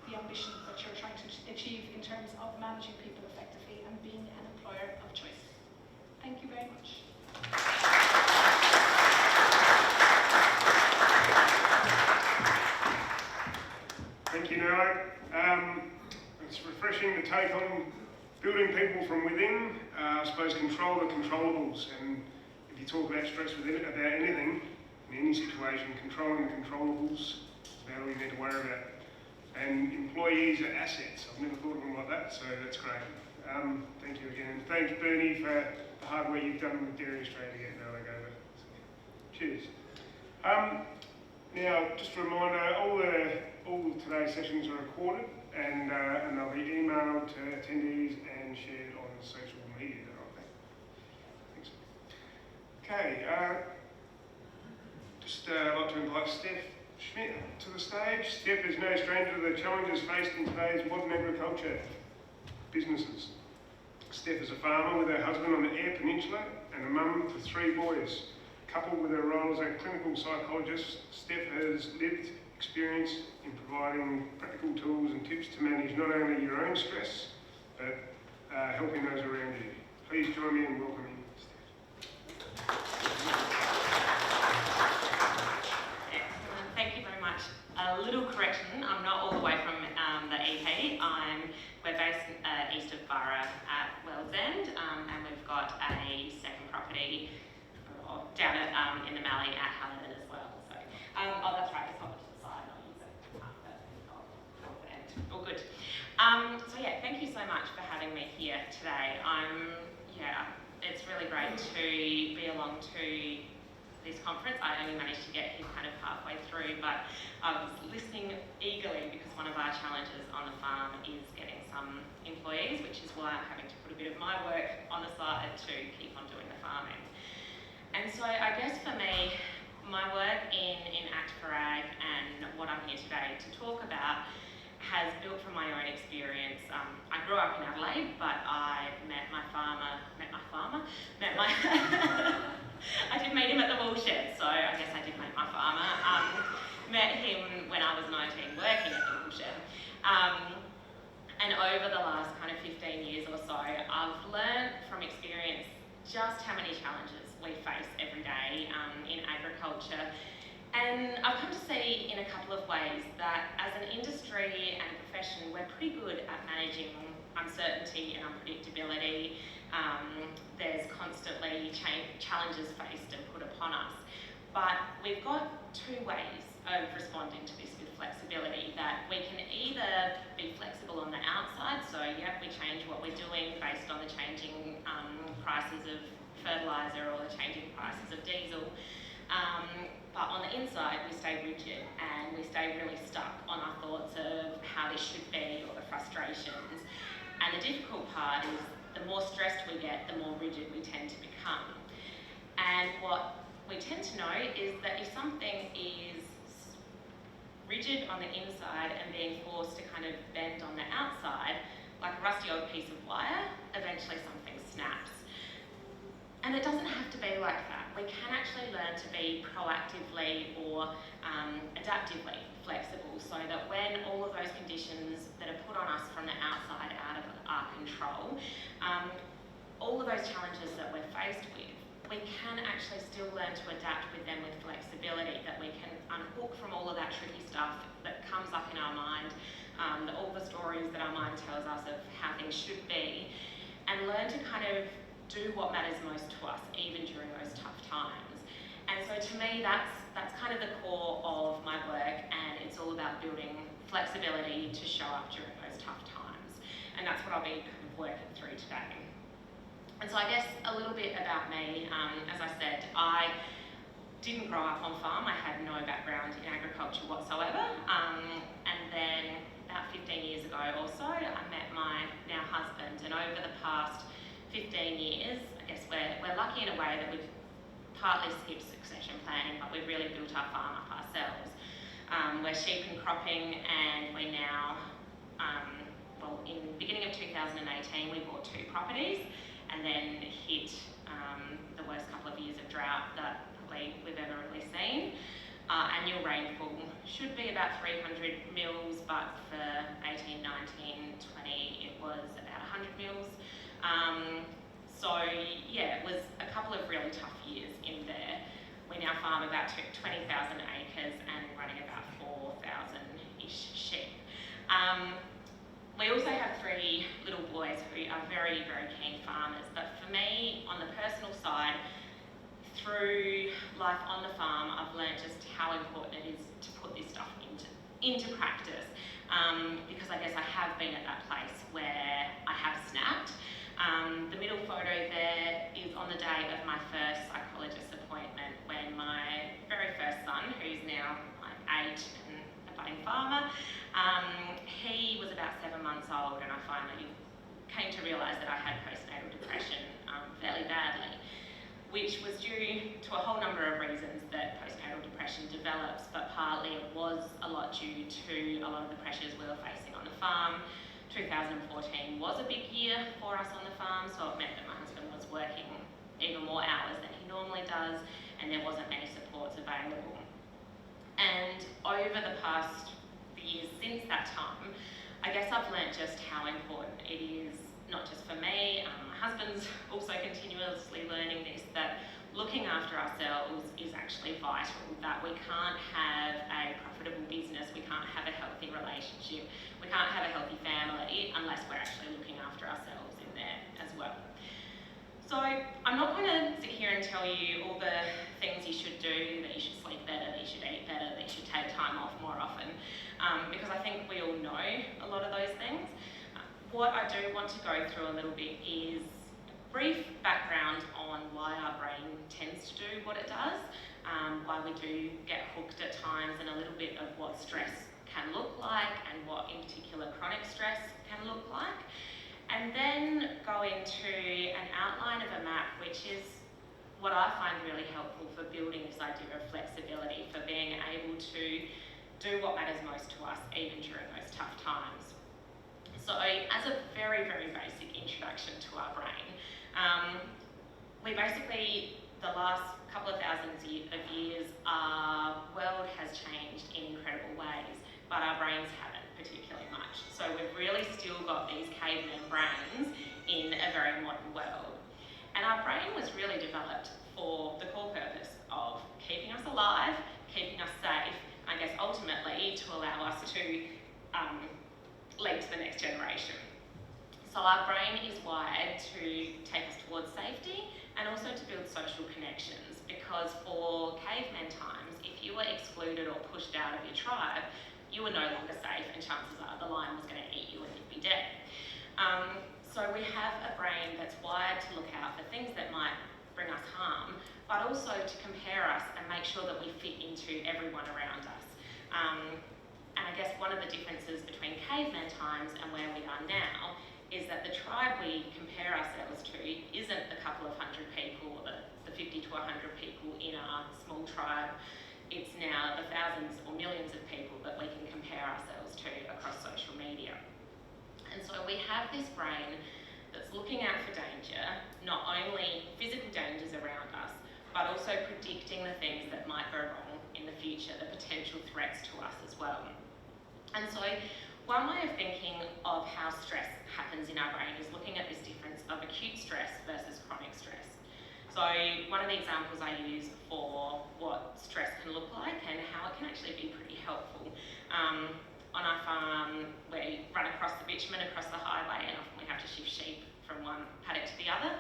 the ambition that you're trying to achieve in terms of managing people effectively and being an employer of choice. Thank you very much. Thank you, Noah. It's refreshing to take on building people from within. I suppose control the controllables, and if you talk about stress about anything, in any situation, controlling the controllables is about all you need to worry about. And employees are assets. I've never thought of them like that, so that's great. Thank you again. And thanks, Bernie, for the hard work you've done with Dairy Australia to get Noah over. Cheers. Now, just a reminder, all today's sessions are recorded and they'll be emailed to attendees and shared on social media. Thanks. Okay. I'd like to invite Steph Schmidt to the stage. Steph is no stranger to the challenges faced in today's modern agriculture businesses. Steph is a farmer with her husband on the Eyre Peninsula and a mum to 3 boys. Coupled with her role as a clinical psychologist, Steph has lived experience in providing practical tools and tips to manage not only your own stress, but helping those around you. Please join me in welcoming Steph. A little correction, I'm not all the way from the EP. We're based east of Borough at Wells End, and we've got a second property down at, in the Mallee at Halliday as well. So, oh, that's right, it's not to the side, I'll use it. Wells End, all good. So yeah, thank you so much for having me here today. It's really great to be along to this conference. I only managed to get here kind of halfway through, but I was listening eagerly because one of our challenges on the farm is getting some employees, which is why I'm having to put a bit of my work on the side to keep on doing the farming. And so I guess for me, my work in Act for Ag and what I'm here today to talk about has built from my own experience. I grew up in Adelaide, but I met my I did meet him at the woolshed, so I guess I did meet my farmer. Met him when I was 19 working at the woolshed. And over the last kind of 15 years or so, I've learned from experience just how many challenges we face every day in agriculture. And I've come to see in a couple of ways that as an industry and a profession, we're pretty good at managing uncertainty and unpredictability. There's constantly challenges faced and put upon us. But we've got two ways of responding to this with flexibility, that we can either be flexible on the outside, so yeah, we change what we're doing based on the changing prices of fertiliser or the changing prices of diesel. But on the inside, we stay rigid and we stay really stuck on our thoughts of how this should be or the frustrations. And the difficult part is the more stressed we get, the more rigid we tend to become. And what we tend to know is that if something is rigid on the inside and being forced to kind of bend on the outside, like a rusty old piece of wire, eventually something snaps. And it doesn't have to be like that. We can actually learn to be proactively or adaptively flexible, so that when all of those conditions that are put on us from the outside out of our control, all of those challenges that we're faced with, we can actually still learn to adapt with them with flexibility, that we can unhook from all of that tricky stuff that comes up in our mind, all the stories that our mind tells us of how things should be, and learn to kind of do what matters most to us, even during those tough times. And so to me, that's kind of the core of my work, and it's all about building flexibility to show up during those tough times. And that's what I'll be kind of working through today. And so I guess a little bit about me. As I said, I didn't grow up on farm. I had no background in agriculture whatsoever. And then about 15 years ago or so, I met my now husband, and over the past 15 years, I guess we're lucky in a way that we've partly skipped succession planning, but we've really built our farm up ourselves. We're sheep and cropping, and we now, in the beginning of 2018, we bought 2 properties, and then hit the worst couple of years of drought that probably we've ever really seen. Annual rainfall should be about 300 mils, but for 18, 19, 20, it was about 100 mils. So yeah, it was a couple of really tough years in there. We now farm about 20,000 acres and running about 4,000-ish sheep. We also have 3 little boys who are very, very keen farmers, but for me, on the personal side, through life on the farm, I've learned just how important it is to put this stuff into practice, because I guess I have been at that place where I have snapped. The middle photo there is on the day of my first psychologist appointment, when my very first son, who's now like 8 and a budding farmer, he was about 7 months old, and I finally came to realise that I had postnatal depression fairly badly, which was due to a whole number of reasons that postnatal depression develops, but partly it was a lot due to a lot of the pressures we were facing on the farm. 2014 was a big year for us on the farm, so it meant that my husband was working even more hours than he normally does, and there wasn't many supports available. And over the past years since that time, I guess I've learnt just how important it is, not just for me, my husband's also continuously learning this, that looking after ourselves is actually vital, that we can't have a profitable business, we can't have a healthy relationship, we can't have a healthy family unless we're actually looking after ourselves in there as well. So I'm not going to sit here and tell you all the things you should do, that you should sleep better, that you should eat better, that you should take time off more often, because I think we all know a lot of those things. What I do want to go through a little bit is brief background on why our brain tends to do what it does, why we do get hooked at times, and a little bit of what stress can look like and what in particular chronic stress can look like. And then go into an outline of a map, which is what I find really helpful for building this idea of flexibility, for being able to do what matters most to us, even during those tough times. So as a very, very basic introduction to our brain, we basically, the last couple of thousands of years, our world has changed in incredible ways, but our brains haven't particularly much. So we've really still got these caveman brains in a very modern world. And our brain was really developed for the core purpose of keeping us alive, keeping us safe, and I guess ultimately to allow us to lead to the next generation. So our brain is wired to take us towards safety and also to build social connections, because for caveman times, if you were excluded or pushed out of your tribe, you were no longer safe, and chances are the lion was going to eat you and you'd be dead. So we have a brain that's wired to look out for things that might bring us harm, but also to compare us and make sure that we fit into everyone around us. And I guess one of the differences between caveman times and where we are now is that the tribe we compare ourselves to isn't the couple of hundred people, or the 50 to 100 people in our small tribe. It's now the thousands or millions of people that we can compare ourselves to across social media. And so we have this brain that's looking out for danger, not only physical dangers around us, but also predicting the things that might go wrong in the future, the potential threats to us as well. And so one way of thinking of how stress happens in our brain is looking at this difference of acute stress versus chronic stress. So one of the examples I use for what stress can look like and how it can actually be pretty helpful. On our farm, we run across the bitumen, across the highway, and often we have to shift sheep from one paddock to the other.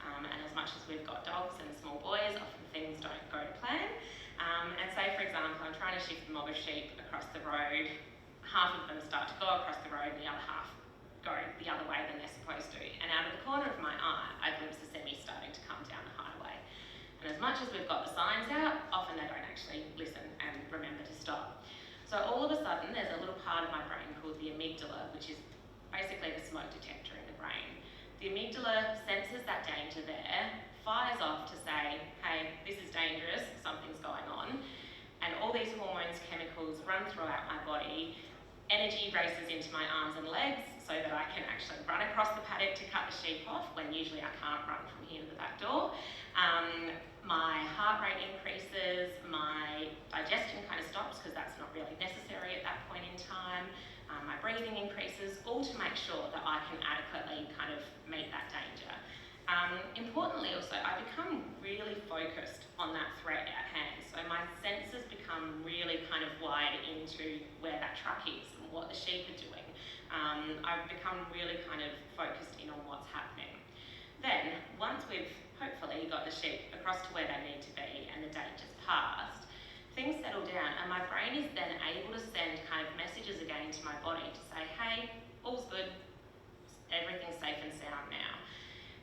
And as much as we've got dogs and small boys, often things don't go to plan. And say, for example, I'm trying to shift the mob of sheep across the road. Half of them start to go across the road, and the other half go the other way than they're supposed to. And out of the corner of my eye, I glimpse a semi starting to come down the highway. And as much as we've got the signs out, often they don't actually listen and remember to stop. So all of a sudden, there's a little part of my brain called the amygdala, which is basically the smoke detector in the brain. The amygdala senses that danger there, fires off to say, hey, this is dangerous, something's going on. And all these hormones, chemicals run throughout my body. Energy races into my arms and legs so that I can actually run across the paddock to cut the sheep off, when usually I can't run from here to the back door. My heart rate increases, my digestion kind of stops because that's not really necessary at that point in time. My breathing increases, all to make sure that I can adequately kind of meet that danger. Importantly also, I become really focused on that threat at hand. So my senses become really kind of wired into where that truck is and what the sheep are doing. I've become really kind of focused in on what's happening. Then, once we've hopefully got the sheep across to where they need to be and the danger's passed, things settle down and my brain is then able to send kind of messages again to my body to say, hey, all's good, everything's safe and sound now.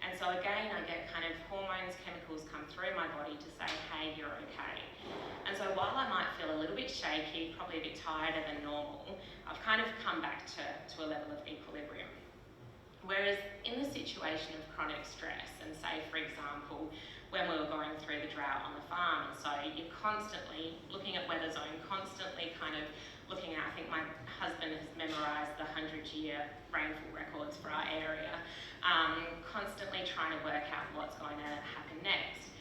And so again, I get kind of hormones, chemicals come through my body to say, hey, you're okay. And so while I might feel a little bit shaky, probably a bit tireder than normal, I've kind of come back to a level of equilibrium. Whereas in the situation of chronic stress, and say, for example, when we were going through the drought on the farm, and so you're constantly looking at weather zone, constantly kind of looking at, I think my husband has memorised the 100-year rainfall records for our area, constantly trying to work out what's going to happen next.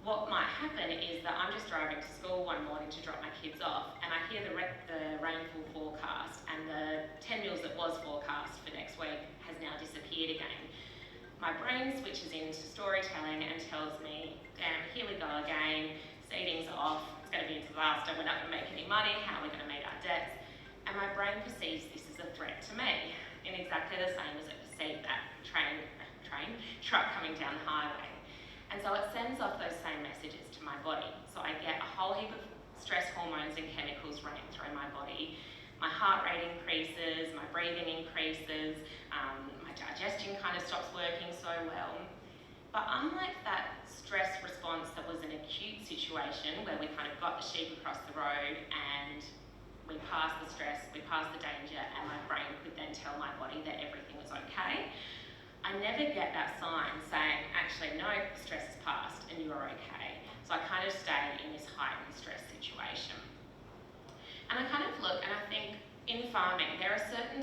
What might happen is that I'm just driving to school one morning to drop my kids off, and I hear the rainfall forecast, and the 10 mils that was forecast for next week has now disappeared again. My brain switches into storytelling and tells me, damn, here we go again, seeding's off, it's going to be a disaster, we're not going to make any money, how are we going to meet our debts? And my brain perceives this as a threat to me, in exactly the same as it perceived that truck coming down the highway. And so it sends off those same messages to my body. So I get a whole heap of stress hormones and chemicals running through my body. My heart rate increases, my breathing increases, my digestion kind of stops working so well. But unlike that stress response that was an acute situation where we kind of got the sheep across the road and we passed the stress, we passed the danger, and my brain could then tell my body that everything was okay, I never get that sign saying, actually, no, stress is past and you are okay. So I kind of stay in this heightened stress situation. And I kind of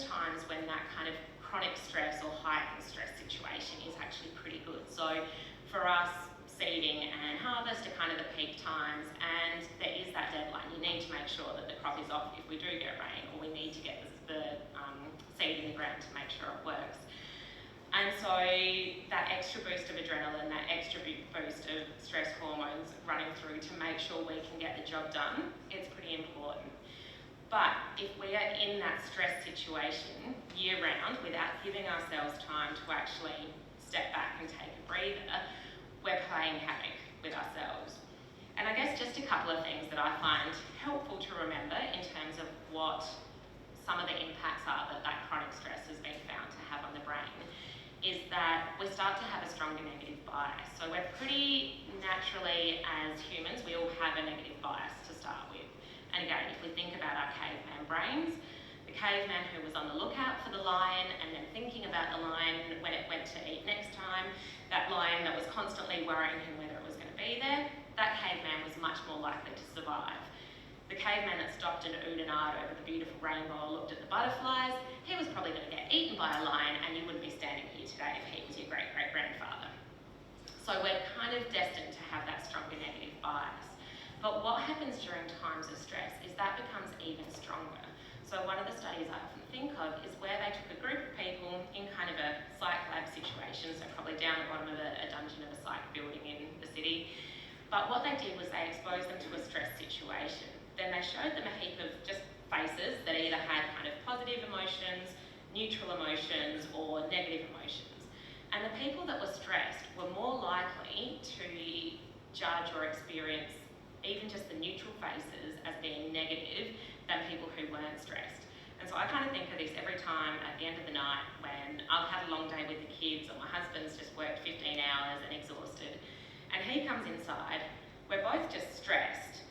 times when that kind of chronic stress or heightened stress situation is actually pretty good. So for us, seeding and harvest are kind of the peak times, and there is that deadline. You need to make sure that the crop is off if we do get rain, or we need to get the seed in the ground to make sure it works. And so that extra boost of adrenaline, that extra boost of stress hormones running through to make sure we can get the job done, it's pretty important. But if we are in that stress situation year round without giving ourselves time to actually step back and take a breather, we're playing havoc with ourselves. And I guess just a couple of things that I find helpful to remember in terms of what some of the impacts are that chronic stress has been found to have on the brain is that we start to have a stronger negative bias. So we're pretty naturally, as humans, we all have a negative bias to start with. And again, if we think about our caveman brains, the caveman who was on the lookout for the lion and then thinking about the lion when it went to eat next time, that lion that was constantly worrying him whether it was going to be there, that caveman was much more likely to survive. The caveman that stopped and oohed and ahed over the beautiful rainbow or looked at the butterflies, he was probably going to get eaten by a lion, and you wouldn't be standing here today if he was your great-great-grandfather. So we're kind of destined to have that stronger negative bias. But what happens during times of stress is that becomes even stronger. So one of the studies I often think of is where they took a group of people in kind of a psych lab situation, so probably down the bottom of a dungeon of a psych building in the city. But what they did was they exposed them to a stress situation. Then they showed them a heap of just faces that either had kind of positive emotions, neutral emotions, or negative emotions. And the people that were stressed were more likely to judge or experience even just the neutral faces as being negative than people who weren't stressed. And so I kind of think of this every time at the end of the night when I've had a long day with the kids, or my husband's just worked 15 hours and exhausted, and he comes inside, we're both just stressed.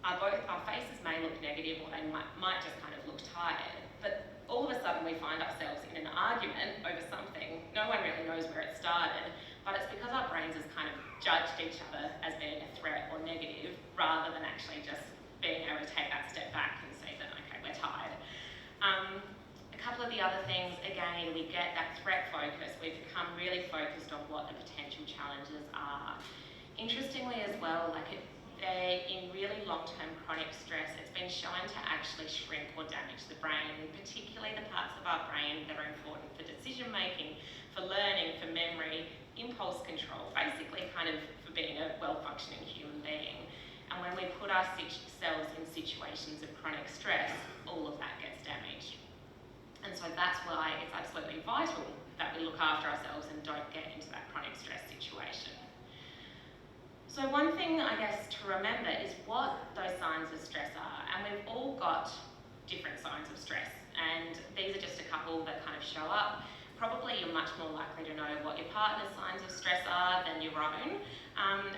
Our faces may look negative, or they might just kind of look tired, but all of a sudden we find ourselves in an argument over something. No one really knows where it started, but it's because our brains has kind of judged each other as being a threat or negative, rather than actually just being able to take that step back and see that, okay, we're tired. A couple of the other things, again, we get that threat focus. We become really focused on what the potential challenges are. Interestingly as well, in really long-term chronic stress, it's been shown to actually shrink or damage the brain, particularly the parts of our brain that are important for decision-making, for learning, for memory, impulse control, basically kind of for being a well-functioning human being. And when we put ourselves in situations of chronic stress, all of that gets damaged. And so that's why it's absolutely vital that we look after ourselves and don't get into that chronic stress situation. So one thing, I guess, to remember is what those signs of stress are. And we've all got different signs of stress. And these are just a couple that kind of show up. Probably you're much more likely to know what your partner's signs of stress are than your own.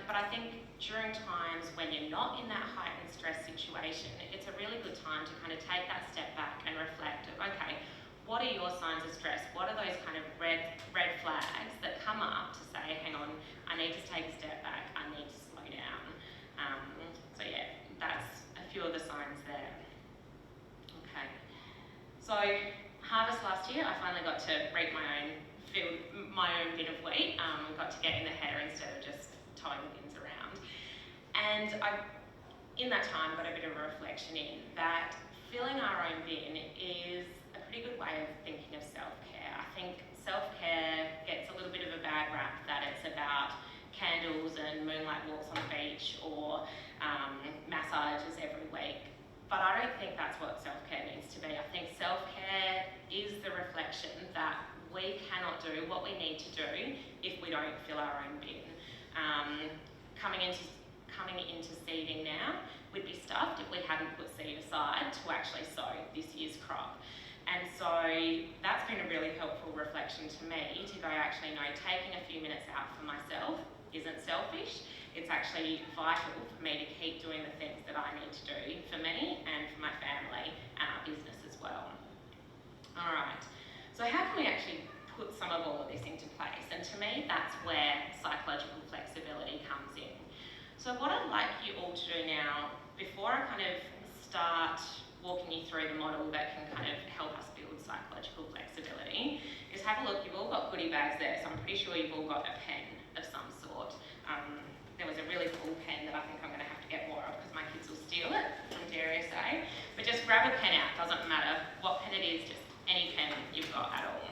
But I think during times when you're not in that heightened stress situation, it's a really good time to kind of take that step back and reflect of, okay, what are your signs of stress? What are those kind of red flags that come up to say, hang on, I need to take a step back, I need to slow down. So yeah, that's a few of the signs there. Okay, so harvest last year, I finally got to reap my own bit of wheat. Got to get in the header instead of just towing the bins around. And in that time, got a bit of a reflection in that filling our own bin is a pretty good way of thinking of self-care. I think self-care gets a little bit of a bad rap that it's about candles and moonlight walks on the beach or massages every week. But I don't think that's what self-care needs to be. I think self-care is the reflection that we cannot do what we need to do if we don't fill our own bin. Coming into seeding now, we'd be stuffed if we hadn't put seed aside to actually sow this year's crop. And so that's been a really helpful reflection to me to go, actually, no, taking a few minutes out for myself isn't selfish. It's actually vital for me to keep doing the things that I need to do for me and for my family and our business as well. All right, so how can we actually put some of all of this into place? And to me, that's where psychological flexibility comes in. So what I'd like you all to do now, before I kind of start walking you through the model that can kind of help us build psychological flexibility, is have a look. You've all got goodie bags there, so I'm pretty sure you've all got a pen of some sort. There was a really cool pen that I think I'm going to have to get more of because my kids will steal it, dare I say. But just grab a pen out, doesn't matter what pen it is, just any pen you've got at all.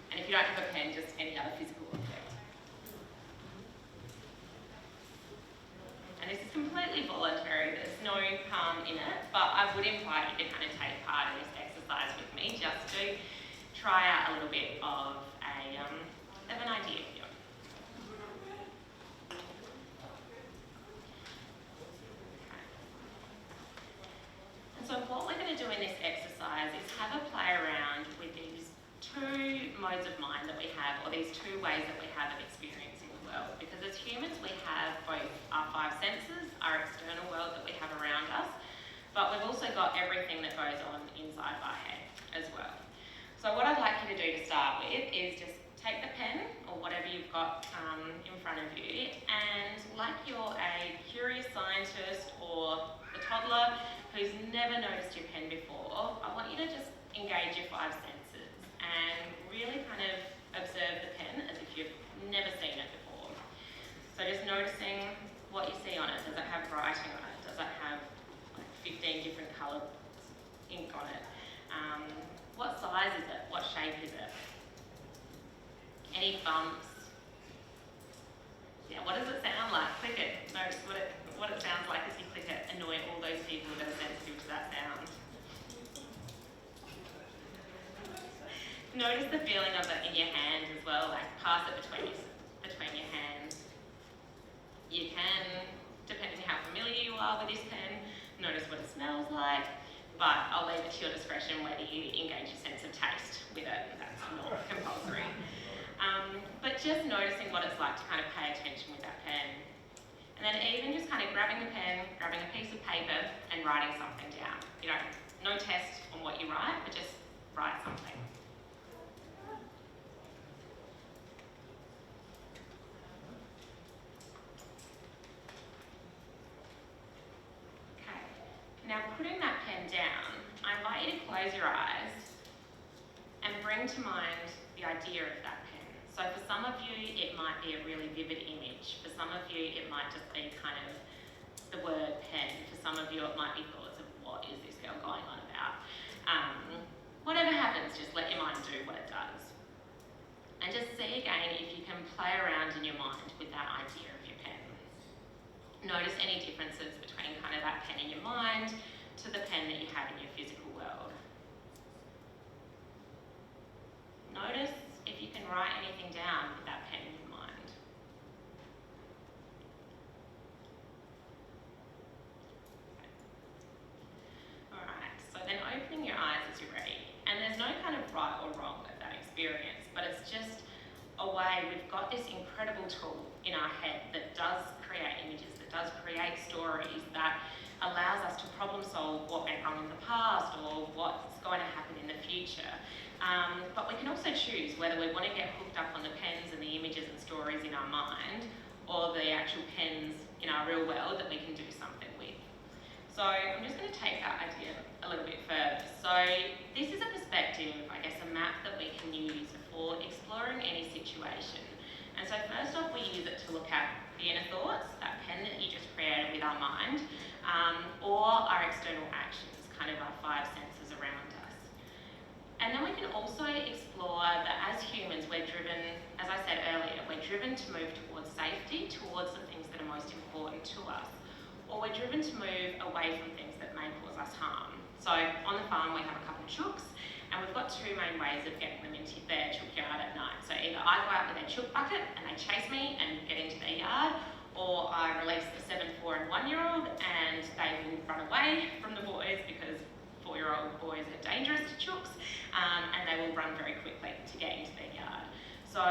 And if you don't have a pen, just any other physical object. And this is completely voluntary, there's no harm in it, but I would invite you to kind of take part in this exercise with me just to try out a little bit of an idea here. And so what we're going to do in this exercise is have a play around with these two modes of mind that we have, or these two ways that we have of experiencing the world. Because as humans, we have both our five senses, our external world that we have around us, but we've also got everything that goes on inside our head as well. So what I'd like you to do to start with is just take the pen or whatever you've got in front of you, and like you're a curious scientist or a toddler who's never noticed your pen before, I want you to just engage your five senses and really kind of observe the pen as if you've never seen it before. So just noticing what you see on it. Does it have writing on it? Does it have like 15 different colour ink on it? What size is it? What shape is it? Any bumps? Yeah, what does it sound like? Click it. Notice what it sounds like as you click it. Annoy all those people that are sensitive to that sound. Notice the feeling of it in your hand as well, like pass it between your hands. You can, depending on how familiar you are with this pen, notice what it smells like, but I'll leave it to your discretion whether you engage your sense of taste with it. That's not compulsory. But just noticing what it's like to kind of pay attention with that pen. And then even just kind of grabbing the pen, grabbing a piece of paper and writing something down. You know, no test on what you write, but just write something. Okay, now putting that pen down, I invite you to close your eyes and bring to mind the idea of that pen. So for some of you, it might be a really vivid image. For some of you, it might just be kind of the word pen. For some of you, it might be thoughts of what is this girl going on about. Whatever happens, just let your mind do what it does. And just see again if you can play around in your mind with that idea of your pen. Notice any differences between kind of that pen in your mind to the pen that you have in your physical world. Notice if you can write anything down with that pen in your mind. Alright, so then opening your eyes as you're ready. And there's no kind of right or wrong of that experience, but it's just a way, we've got this incredible tool in our head that does create images, that does create stories, that allows us to problem solve what went wrong in the past or what's going to happen in the future. But we can also choose whether we want to get hooked up on the pens and the images and stories in our mind, or the actual pens in our real world that we can do something with. So I'm just going to take that idea a little bit further. So this is a perspective, I guess, a map that we can use for exploring any situation. And so first off, we use it to look at the inner thoughts, that pen that you just created with our mind, or our external actions, kind of our five senses around us. And then we can also explore that as humans, we're driven, as I said earlier, we're driven to move towards safety, towards the things that are most important to us. Or we're driven to move away from things that may cause us harm. So on the farm, we have a couple of chooks, and we've got two main ways of getting them into their chook yard at night. So either I go out with a chook bucket and they chase me and get into their yard, or I release the 7, 4 and 1-year-old and they will run away from the boys because 4-year-old boys are dangerous to chooks, and they will run very quickly to get into their yard. So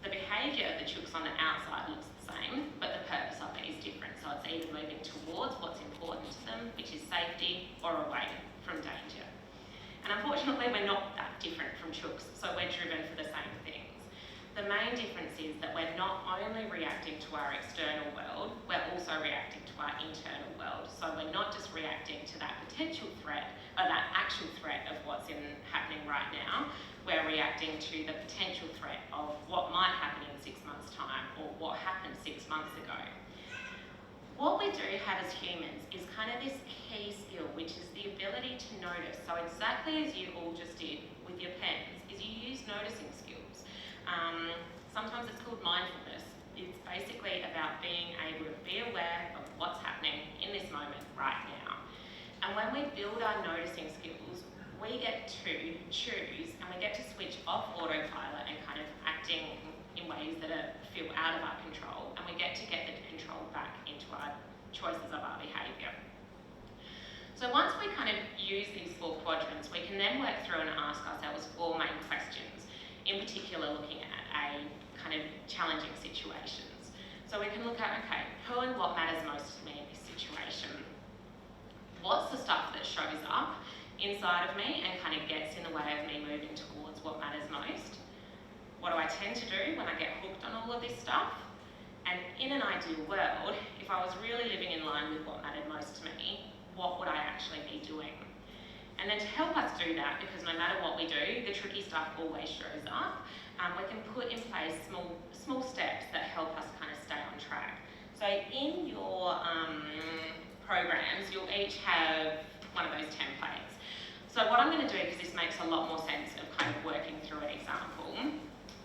the behaviour of the chooks on the outside looks the same, but the purpose of it is different. So it's either moving towards what's important to them, which is safety, or away from danger. And unfortunately, we're not that different from chooks, so we're driven for the same things. The main difference is that we're not only reacting to our external world, we're also reacting to our internal world. So we're not just reacting to that potential threat, or that actual threat of what's happening right now. We're reacting to the potential threat of what might happen in 6 months' time, or what happened 6 months ago. What we do have as humans is kind of this key skill, which is the ability to notice. So exactly as you all just did with your pens, is you use noticing skills. Sometimes it's called mindfulness. It's basically about being able to be aware of what's happening in this moment right now. And when we build our noticing skills, we get to choose and we get to switch off autopilot and kind of acting in ways that feel out of our control, and we get to get the control back into our choices of our behaviour. So once we kind of use these 4 quadrants, we can then work through and ask ourselves 4 main questions, in particular looking at a kind of challenging situations. So we can look at, okay, who and what matters most to me in this situation? What's the stuff that shows up inside of me and kind of gets in the way of me moving towards what matters most? What do I tend to do when I get hooked on all of this stuff? And in an ideal world, if I was really living in line with what mattered most to me, what would I actually be doing? And then to help us do that, because no matter what we do, the tricky stuff always shows up, we can put in place small steps that help us kind of stay on track. So in your programs, you'll each have one of those templates. So what I'm going to do, because this makes a lot more sense of kind of working through an example,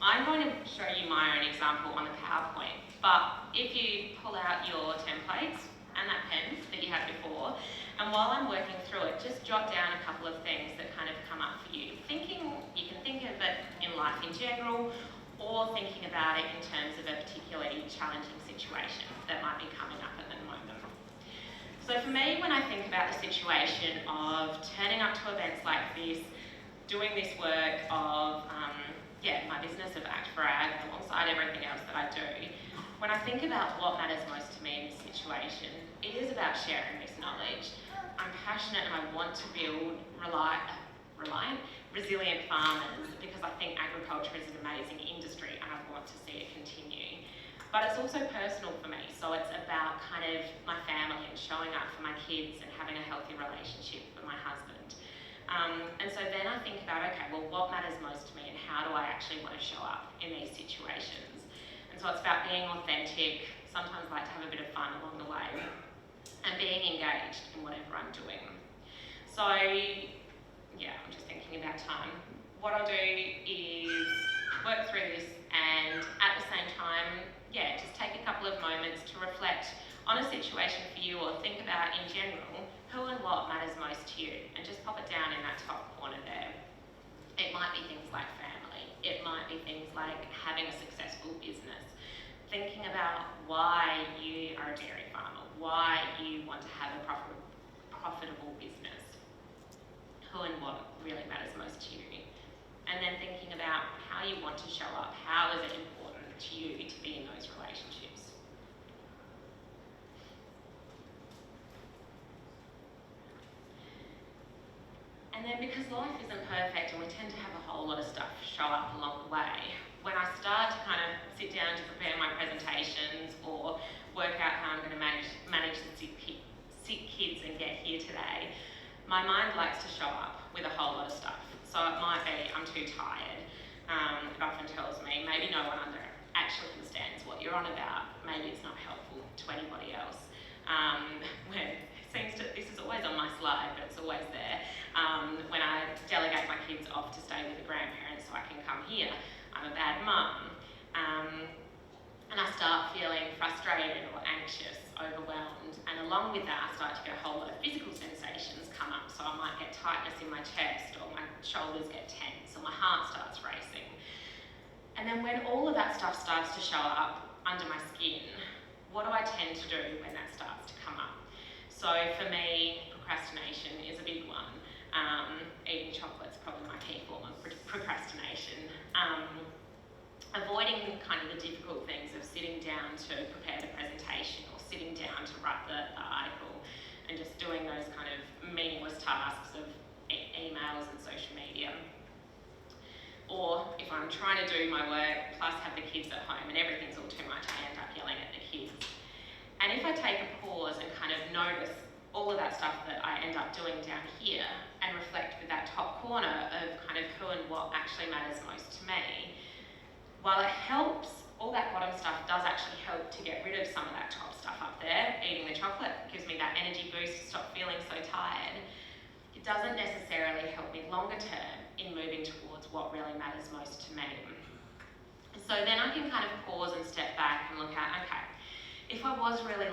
I'm going to show you my own example on the PowerPoint. But if you pull out your templates and that pen that you had before, and while I'm working through it, just jot down a couple of things that kind of come up for you. You can think of it in life in general, or thinking about it in terms of a particularly challenging situation that might be coming up at the moment. So for me, when I think about the situation of turning up to events like this, doing this work of my business of Act for Ag alongside everything else that I do, when I think about what matters most to me in this situation, it is about sharing this knowledge. I'm passionate and I want to build resilient farmers because I think agriculture is an amazing industry and I want to see it continue. But it's also personal for me, so it's about kind of my family and showing up for my kids and having a healthy relationship with my husband. And so then I think about, okay, well, what matters most to me and how do I actually want to show up in these situations? And so it's about being authentic, sometimes like to have a bit of fun along the way, and being engaged in whatever I'm doing. So, yeah, I'm just thinking about time. What I'll do is work through this and at the same time, just take a couple of moments to reflect on a situation for you or think about in general who and what matters most to you, and just pop it down in that top corner there. It might be things like family. It might be things like having a successful business. Thinking about why you are a dairy farmer, why you want to have a profitable business. Who and what really matters most to you. And then thinking about how you want to show up. How is it important to you to be in those relationships? And then because life isn't perfect and we tend to have a whole lot of stuff show up along the way, when I start to kind of sit down to prepare my presentations or work out how I'm going to manage the sick kids and get here today, my mind likes to show up with a whole lot of stuff. So it might be, I'm too tired. It often tells me, maybe no one actually understands what you're on about. Maybe it's not helpful to anybody else. This is always on my slide, but it's always there. When I delegate my kids off to stay with a grandparent so I can come here, I'm a bad mum. And I start feeling frustrated or anxious, overwhelmed. And along with that, I start to get a whole lot of physical sensations come up. So I might get tightness in my chest, or my shoulders get tense, or my heart starts racing. And then when all of that stuff starts to show up under my skin, what do I tend to do when that starts to come up? So for me, procrastination is a big one. Eating chocolate's probably my key form of procrastination. Avoiding kind of the difficult things of sitting down to prepare the presentation or sitting down to write the article, and just doing those kind of meaningless tasks of emails and social media. Or if I'm trying to do my work plus have the kids at home and everything's all too much, I end up yelling at the kids. And if I take a pause and kind of notice all of that stuff that I end up doing down here and reflect with that top corner of kind of who and what actually matters most to me, while it helps, all that bottom stuff does actually help to get rid of some of that top stuff up there. Eating the chocolate gives me that energy boost to stop feeling so tired. It doesn't necessarily help me longer term in moving towards what really matters most to me. So then I can kind of pause and step back and look at, okay, if I was really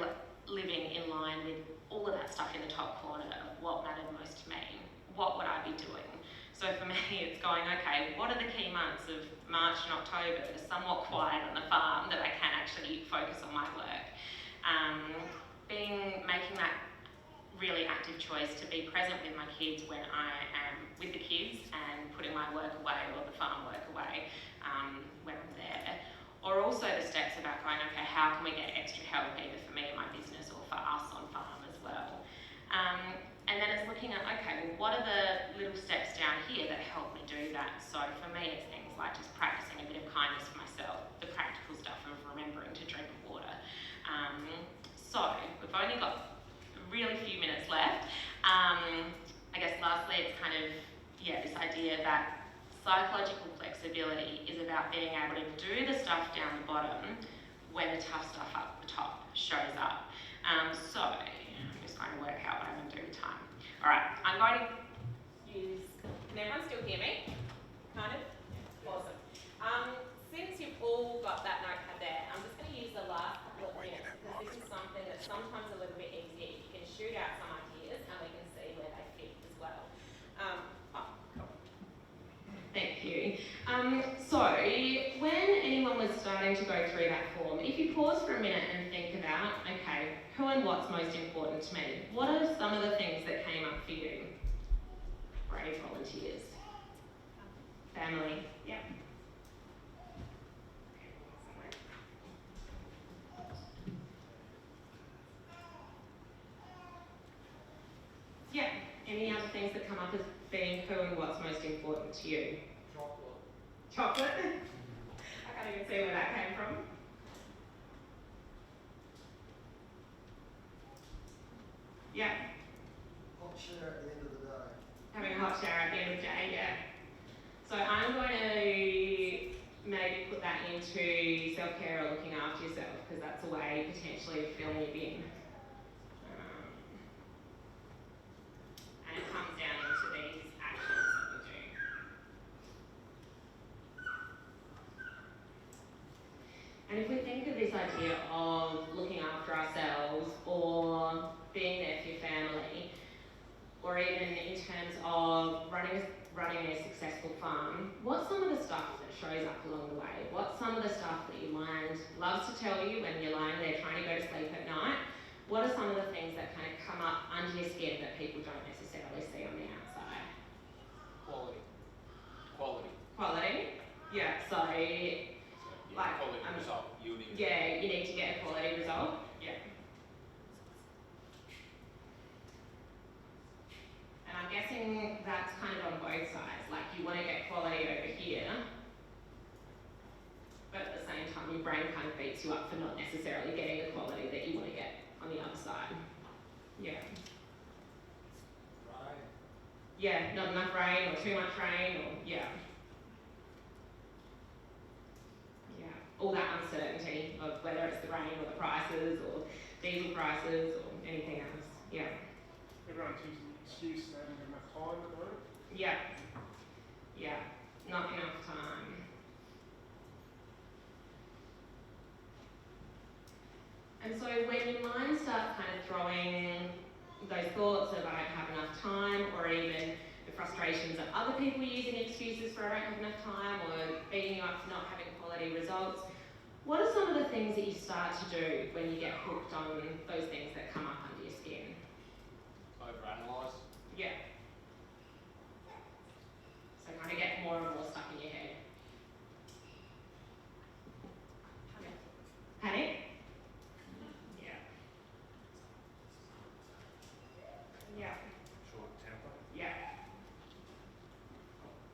living in line with all of that stuff in the top corner of what mattered most to me, what would I be doing? So for me, it's going, okay, what are the key months of March and October that are somewhat quiet on the farm that I can actually focus on my work? Making that really active choice to be present with my kids when I am with the kids and putting my work away or the farm work away when I'm there. Or also the steps about going, okay, how can we get extra help either for me and my business or for us on farm as well. And then it's looking at, okay, well, what are the little steps down here that help me do that? So for me, it's things like just practicing a bit of kindness for myself, the practical stuff of remembering to drink water. So we've only got really few minutes left. I guess lastly, it's kind of, this idea that psychological flexibility is about being able to do the stuff down the bottom when the tough stuff up the top shows up. So I'm just going to work out what I'm going to do with time. All right, I'm going to use, can everyone still hear me? Kind of? Awesome. Since you've all got that notepad there, I'm just going to use the last couple of minutes because this is something that's sometimes a little bit easier. You can shoot out some ideas and we can see where they fit as well. Cool. Thank you. So when anyone was starting to go through that form, if you pause for a minute and think about, okay, who and what's most important to me? What are some of the things that came up for you? Brave volunteers. Family. Yep. Yeah. Any other things that come up as being who and what's most important to you? Chocolate? I can't even see where that came from. Yeah. Hot shower at the end of the day. Having a hot shower at the end of the day, yeah. So I'm going to maybe put that into self-care or looking after yourself because that's a way potentially of filling your bin. And it comes down into these actions that we do. And if we think of this idea of looking after ourselves or being there for your family, or even in terms of running a successful farm, what's some of the stuff that shows up along the way? What's some of the stuff that your mind loves to tell you when you're lying there trying to go to sleep at night? What are some of the things that kind of come up under your skin that people don't necessarily see on the outside? Quality? Yeah, so like quality result. You need you need to get a quality result. Yeah. And I'm guessing that's kind of on both sides. Like you want to get quality over here, but at the same time your brain kind of beats you up for not necessarily getting the quality that you want to get on the other side. Yeah. Right. Yeah, not enough rain or too much rain or yeah. All that uncertainty of whether it's the rain or the prices or diesel prices or anything else. Yeah. Everyone's using the excuse they haven't got enough time at the moment. Yeah. Yeah. Not enough time. And so when your mind starts kind of throwing those thoughts of I don't have enough time, or even the frustrations of other people using excuses for I don't have enough time, or beating you up for not having quality results, what are some of the things that you start to do when you get hooked on those things that come up under your skin? overanalyze. Yeah. So kind of get more and more stuck in your head. Panic? Yeah. Yeah. Short temper. Yeah.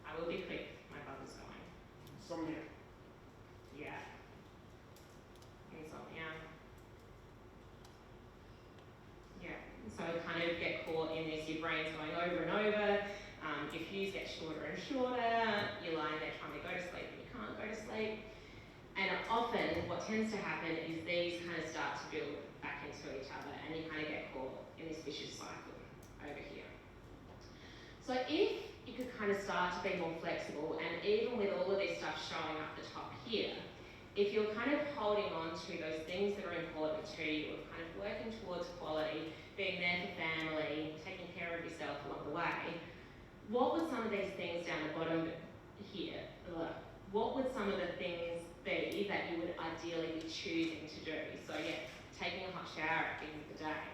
I will be quick. My brother's going. over and over. Your fuse gets shorter and shorter. You're lying there trying to go to sleep and you can't go to sleep. And often what tends to happen is these kind of start to build back into each other and you kind of get caught in this vicious cycle over here. So if you could kind of start to be more flexible, and even with all of this stuff showing up the top here, if you're kind of holding on to those things that are important to you, of kind of working towards quality, being there for family, taking care of yourself along the way, what would some of these things down the bottom here, what would some of the things be that you would ideally be choosing to do? So yeah, taking a hot shower at the end of the day.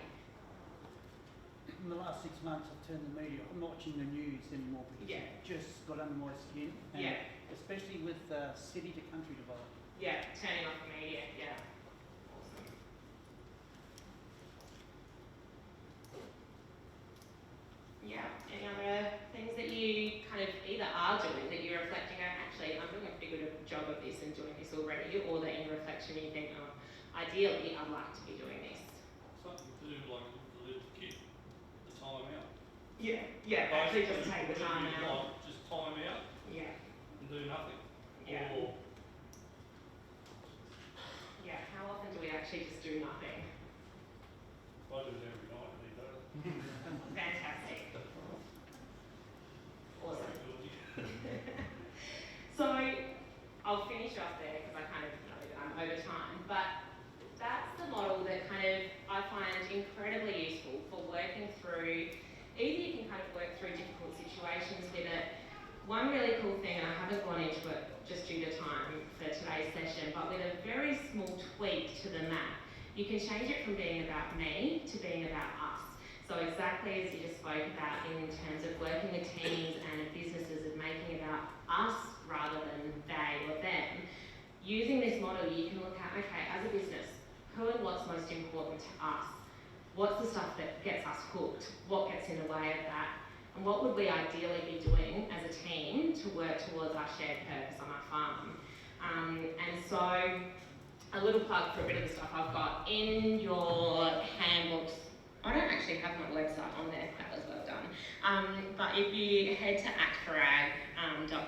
In the last 6 months, I've turned the media. I'm not watching the news anymore because Yeah. it just got under my skin. And Yeah. especially with city to country divide. Yeah, turning off the media, yeah. Awesome. Yeah, any other things that you kind of either are doing that you're reflecting on, actually, I'm doing a pretty good job of this and doing this already, or that in reflection you think, oh, ideally I'd like to be doing this. Something to do like the little kid, the time out. Yeah, actually just take the time Basically, out. like, just time out Yeah, and do nothing. Yeah. Or yeah, how often do we actually just do nothing? I do it every night, these days. Fantastic. Awesome. Good. So I'll finish off there because I kind of know that I'm over time, but that's the model that kind of I find incredibly useful for working through, either you can kind of work through difficult situations with it. One really cool thing, and I haven't gone into it just due to time for today's session, but with a very small tweak to the map, you can change it from being about me to being about us. So exactly as you just spoke about in terms of working with teams and businesses of making about us rather than they or them, using this model you can look at, okay, as a business, who and what's most important to us? What's the stuff that gets us hooked? What gets in the way of that? And what would we ideally be doing as a team to work towards our shared purpose on our farm? And so, a little plug for a bit of the stuff I've got in your handbooks. I don't actually have my website on there, that was well done. But if you head to actforag.com.au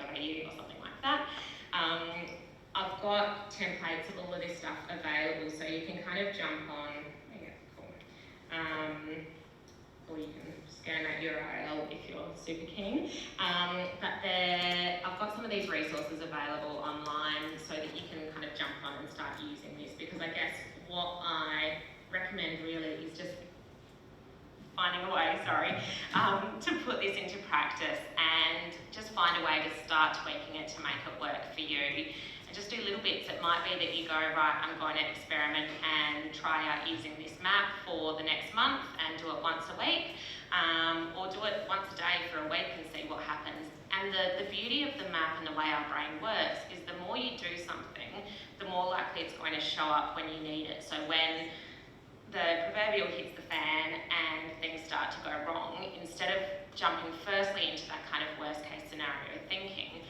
or something like that, I've got templates of all of this stuff available, so you can kind of jump on, yeah, cool. Or you can scan that URL if you're super keen. But I've got some of these resources available online so that you can kind of jump on and start using this, because I guess what I recommend really is just finding a way, to put this into practice and just find a way to start tweaking it to make it work for you. And just do little bits. It might be that you go, right, I'm going to experiment and try out using this map for the next month and do it once a week, or do it once a day for a week and see what happens. And the beauty of the map and the way our brain works is the more you do something, the more likely it's going to show up when you need it. So when the proverbial hits the fan and things start to go wrong, instead of jumping firstly into that kind of worst case scenario thinking,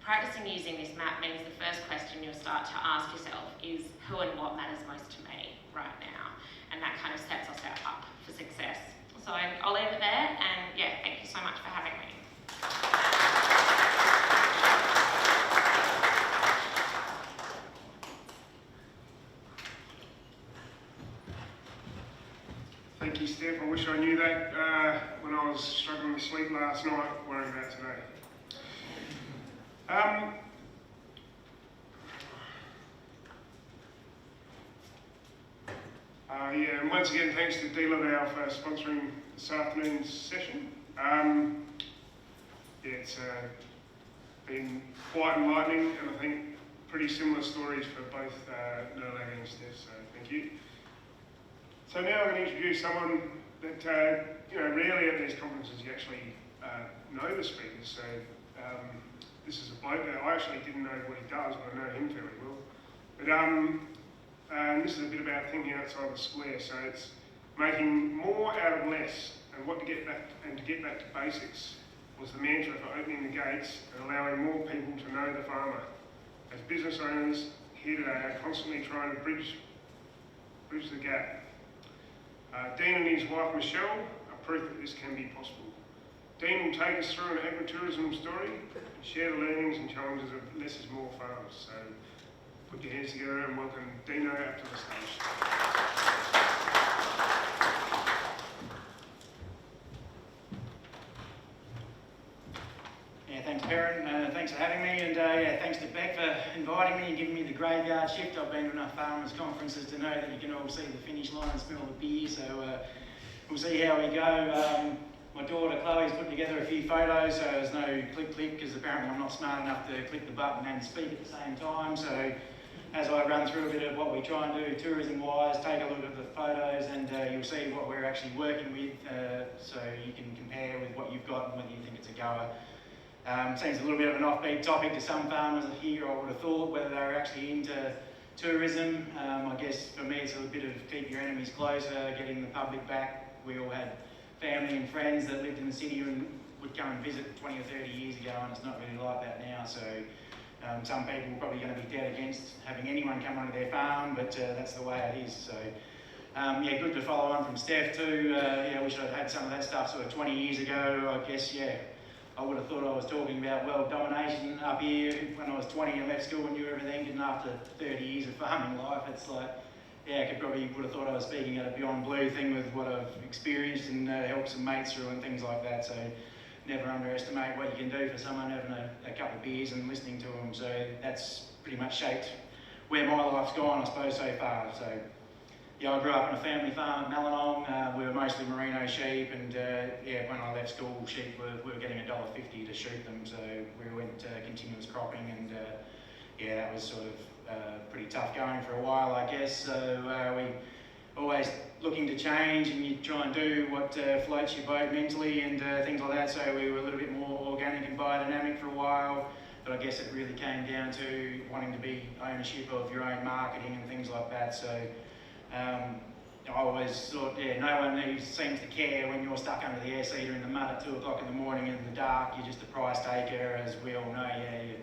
practicing using this map means the first question you'll start to ask yourself is, who and what matters most to me right now? And that kind of sets us up for success. So I'll leave it there, and yeah, thank you so much for having me. Thank you, Steph. I wish I knew that when I was struggling with sleep last night, worrying about today. Yeah, and once again, thanks to D-Love for sponsoring this afternoon's session. It's been quite enlightening, and I think pretty similar stories for both Nerlag and Steph, so thank you. So now I'm going to introduce someone that, rarely at these conferences you actually know the speakers. So this is a bloke that I actually didn't know what he does, but I know him fairly well. But and this is a bit about thinking outside the square. So it's making more out of less, and to get back to basics was the mantra for opening the gates and allowing more people to know the farmer. As business owners here today are constantly trying to bridge the gap. Dean and his wife Michelle are proof that this can be possible. Dean will take us through an agritourism story and share the learnings and challenges of less is more farms. So put your hands together and welcome Dino up to the stage. Yeah, thanks, Perrin. Thanks for having me, and yeah, thanks to Beck for inviting me and giving me the graveyard shift. I've been to enough farmers' conferences to know that you can all see the finish line and smell the beer, so we'll see how we go. My daughter Chloe's put together a few photos, so there's no click because apparently I'm not smart enough to click the button and speak at the same time. So as I run through a bit of what we try and do tourism-wise, take a look at the photos and you'll see what we're actually working with, so you can compare with what you've got and whether you think it's a goer. Seems a little bit of an offbeat topic to some farmers here, I would have thought, whether they're actually into tourism. I guess for me it's a bit of keep your enemies closer, getting the public back. We all had family and friends that lived in the city and would come and visit 20 or 30 years ago, and it's not really like that now. So some people are probably going to be dead against having anyone come onto their farm, but that's the way it is. So yeah, good to follow on from Steph too. Yeah, wish I'd had some of that stuff sort of 20 years ago. I guess, yeah, I would have thought I was talking about world domination up here when I was 20 and left school and knew everything, and after 30 years of farming life, it's like, yeah, I would have thought I was speaking at a Beyond Blue thing with what I've experienced and helped some mates through and things like that. So never underestimate what you can do for someone having a couple of beers and listening to them. So that's pretty much shaped where my life's gone, I suppose, so far. So yeah, I grew up on a family farm at Mallinong. We were mostly merino sheep, and yeah, when I left school, sheep we were getting $1.50 to shoot them. So we went continuous cropping, and yeah, that was sort of pretty tough going for a while, I guess. So we always looking to change, and you try and do what floats your boat mentally and things like that. So we were a little bit more organic and biodynamic for a while, but I guess it really came down to wanting to be ownership of your own marketing and things like that. So I always thought, yeah, no one who seems to care when you're stuck under the air seeder in the mud at 2 o'clock in the morning in the dark. You're just a price taker, as we all know. Yeah, you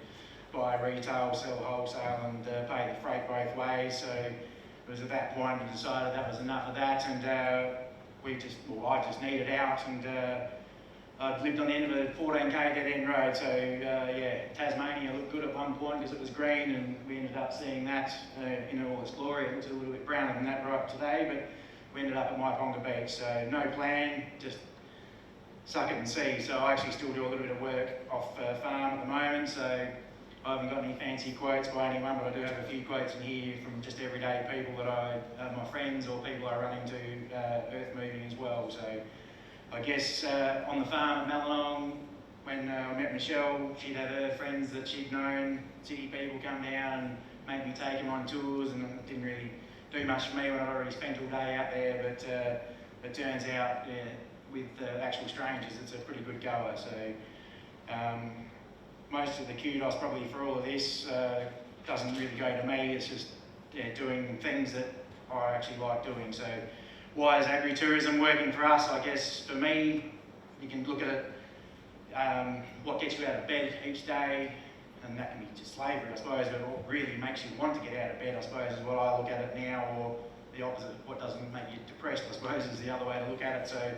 buy retail, sell wholesale, and pay the freight both ways. So it was at that point we decided that was enough of that, and I just needed out, and I'd lived on the end of a 14k dead-end road. So yeah, Tasmania looked good at one point because it was green, and we ended up seeing that in all its glory. It looks a little bit browner than that right up today, but we ended up at Maiponga Beach. So no plan, just suck it and see. So I actually still do a little bit of work off farm at the moment. So I haven't got any fancy quotes by anyone, but I do have a few quotes in here from just everyday people that my friends or people I run into earth moving as well. So I guess on the farm at Mallinong, when I met Michelle, she'd have her friends that she'd known, city people come down and make me take them on tours, and it didn't really do much for me when I'd already spent all day out there, but it turns out, yeah, with actual strangers, it's a pretty good goer. So most of the kudos probably for all of this doesn't really go to me. It's just doing things that I actually like doing. So why is agritourism working for us? I guess for me, you can look at it, what gets you out of bed each day, and that can be just slavery, I suppose, but what really makes you want to get out of bed, I suppose, is what I look at it now, or the opposite, what doesn't make you depressed, I suppose, is the other way to look at it. So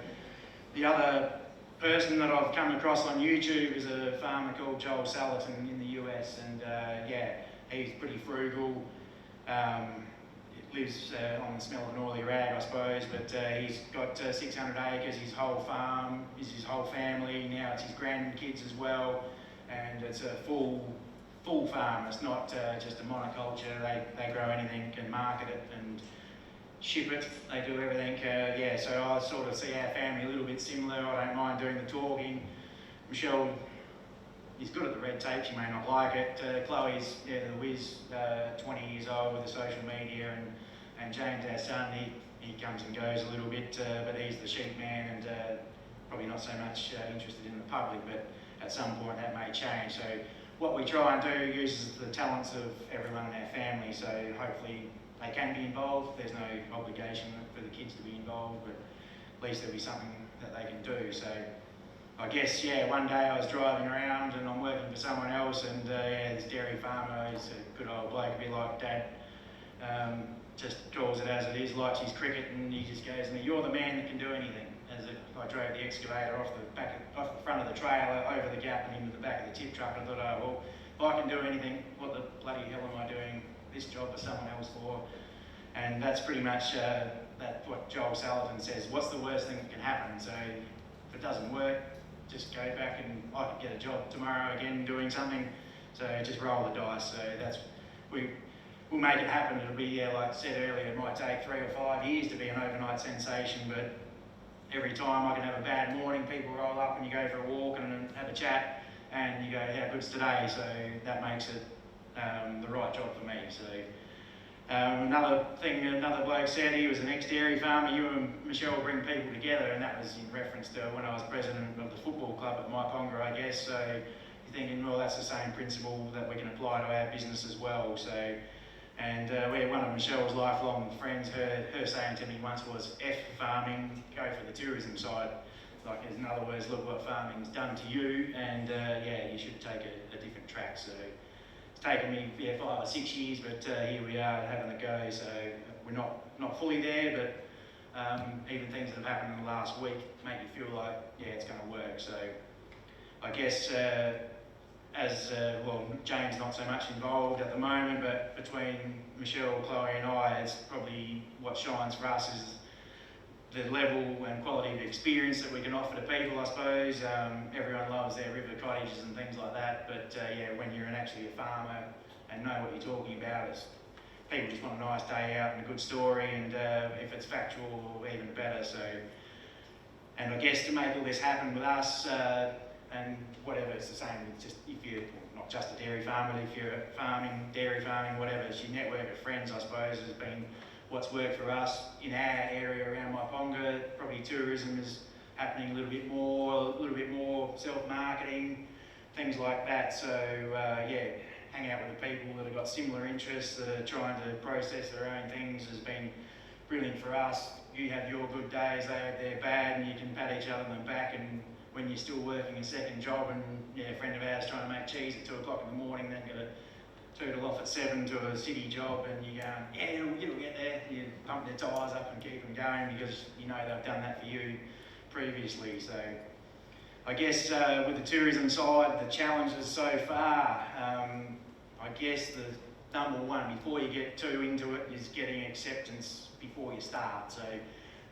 the other person that I've come across on YouTube is a farmer called Joel Salatin in the US, and yeah, he's pretty frugal. Lives on the smell of an oily rag, I suppose, but he's got 600 acres. His whole farm is his whole family. Now it's his grandkids as well, and it's a full farm. It's not just a monoculture. They grow anything and market it and ship it. They do everything. Yeah, so I sort of see our family a little bit similar. I don't mind doing the talking. Michelle is good at the red tape. She may not like it. Chloe's the whiz, 20 years old with the social media, and James, our son, he comes and goes a little bit, but he's the sheep man, and probably not so much interested in the public, but at some point that may change. So what we try and do uses the talents of everyone in our family, so hopefully they can be involved. There's no obligation for the kids to be involved, but at least there'll be something that they can do. So I guess, yeah, one day I was driving around and I'm working for someone else, and yeah, this dairy farmer, he's a good old bloke, a bit like Dad, just calls it as it is, likes his cricket, and he just goes to me, "You're the man that can do anything," as if I drove the excavator off the front of the trailer, over the gap and into the back of the tip truck. I thought, oh, well, if I can do anything, what the bloody hell am I doing this job for someone else for? And that's pretty much that's what Joel Salatin says. What's the worst thing that can happen? So if it doesn't work, just go back and I could get a job tomorrow again doing something. So just roll the dice. So that's we'll make it happen. It'll be, like I said earlier, it might take 3 or 5 years to be an overnight sensation, but every time I can have a bad morning, people roll up and you go for a walk and have a chat and you go, how good's today? So that makes it the right job for me. So another thing another bloke said, he was an ex-dairy farmer. You and Michelle bring people together, and that was in reference to when I was president of the football club at Myponga, I guess. So you're thinking, well, that's the same principle that we can apply to our business as well. So, and one of Michelle's lifelong friends, her saying to me once was, F farming, go for the tourism side. Like, in other words, look what farming's done to you, and yeah, you should take a different track. So it's taken me 5 or 6 years, but here we are having a go. So we're not fully there, but even things that have happened in the last week make you feel like, yeah, it's going to work. So I guess well, Jane's not so much involved at the moment, but between Michelle, Chloe and I, it's probably what shines for us is the level and quality of experience that we can offer to people, I suppose. Everyone loves their river cottages and things like that, but yeah, when you're actually a farmer and know what you're talking about, people just want a nice day out and a good story, and if it's factual, even better. So, and I guess to make all this happen with us, and whatever, it's the same with just if you're not just a dairy farmer, but if you're farming, dairy farming, whatever, it's your network of friends, I suppose, has been what's worked for us in our area around Myponga. Probably tourism is happening a little bit more self-marketing, things like that. So yeah, hang out with the people that have got similar interests, that are trying to process their own things has been brilliant for us. You have your good days, they have their bad, and you can pat each other on the back. And when you're still working a second job, and yeah, a friend of ours trying to make cheese at 2 o'clock in the morning, then got to tootle off at 7 to a city job, and you're going, yeah, you'll get there. You pump their tyres up and keep them going because you know they've done that for you previously. So I guess with the tourism side, the challenges so far, I guess the number one before you get too into it is getting acceptance before you start. So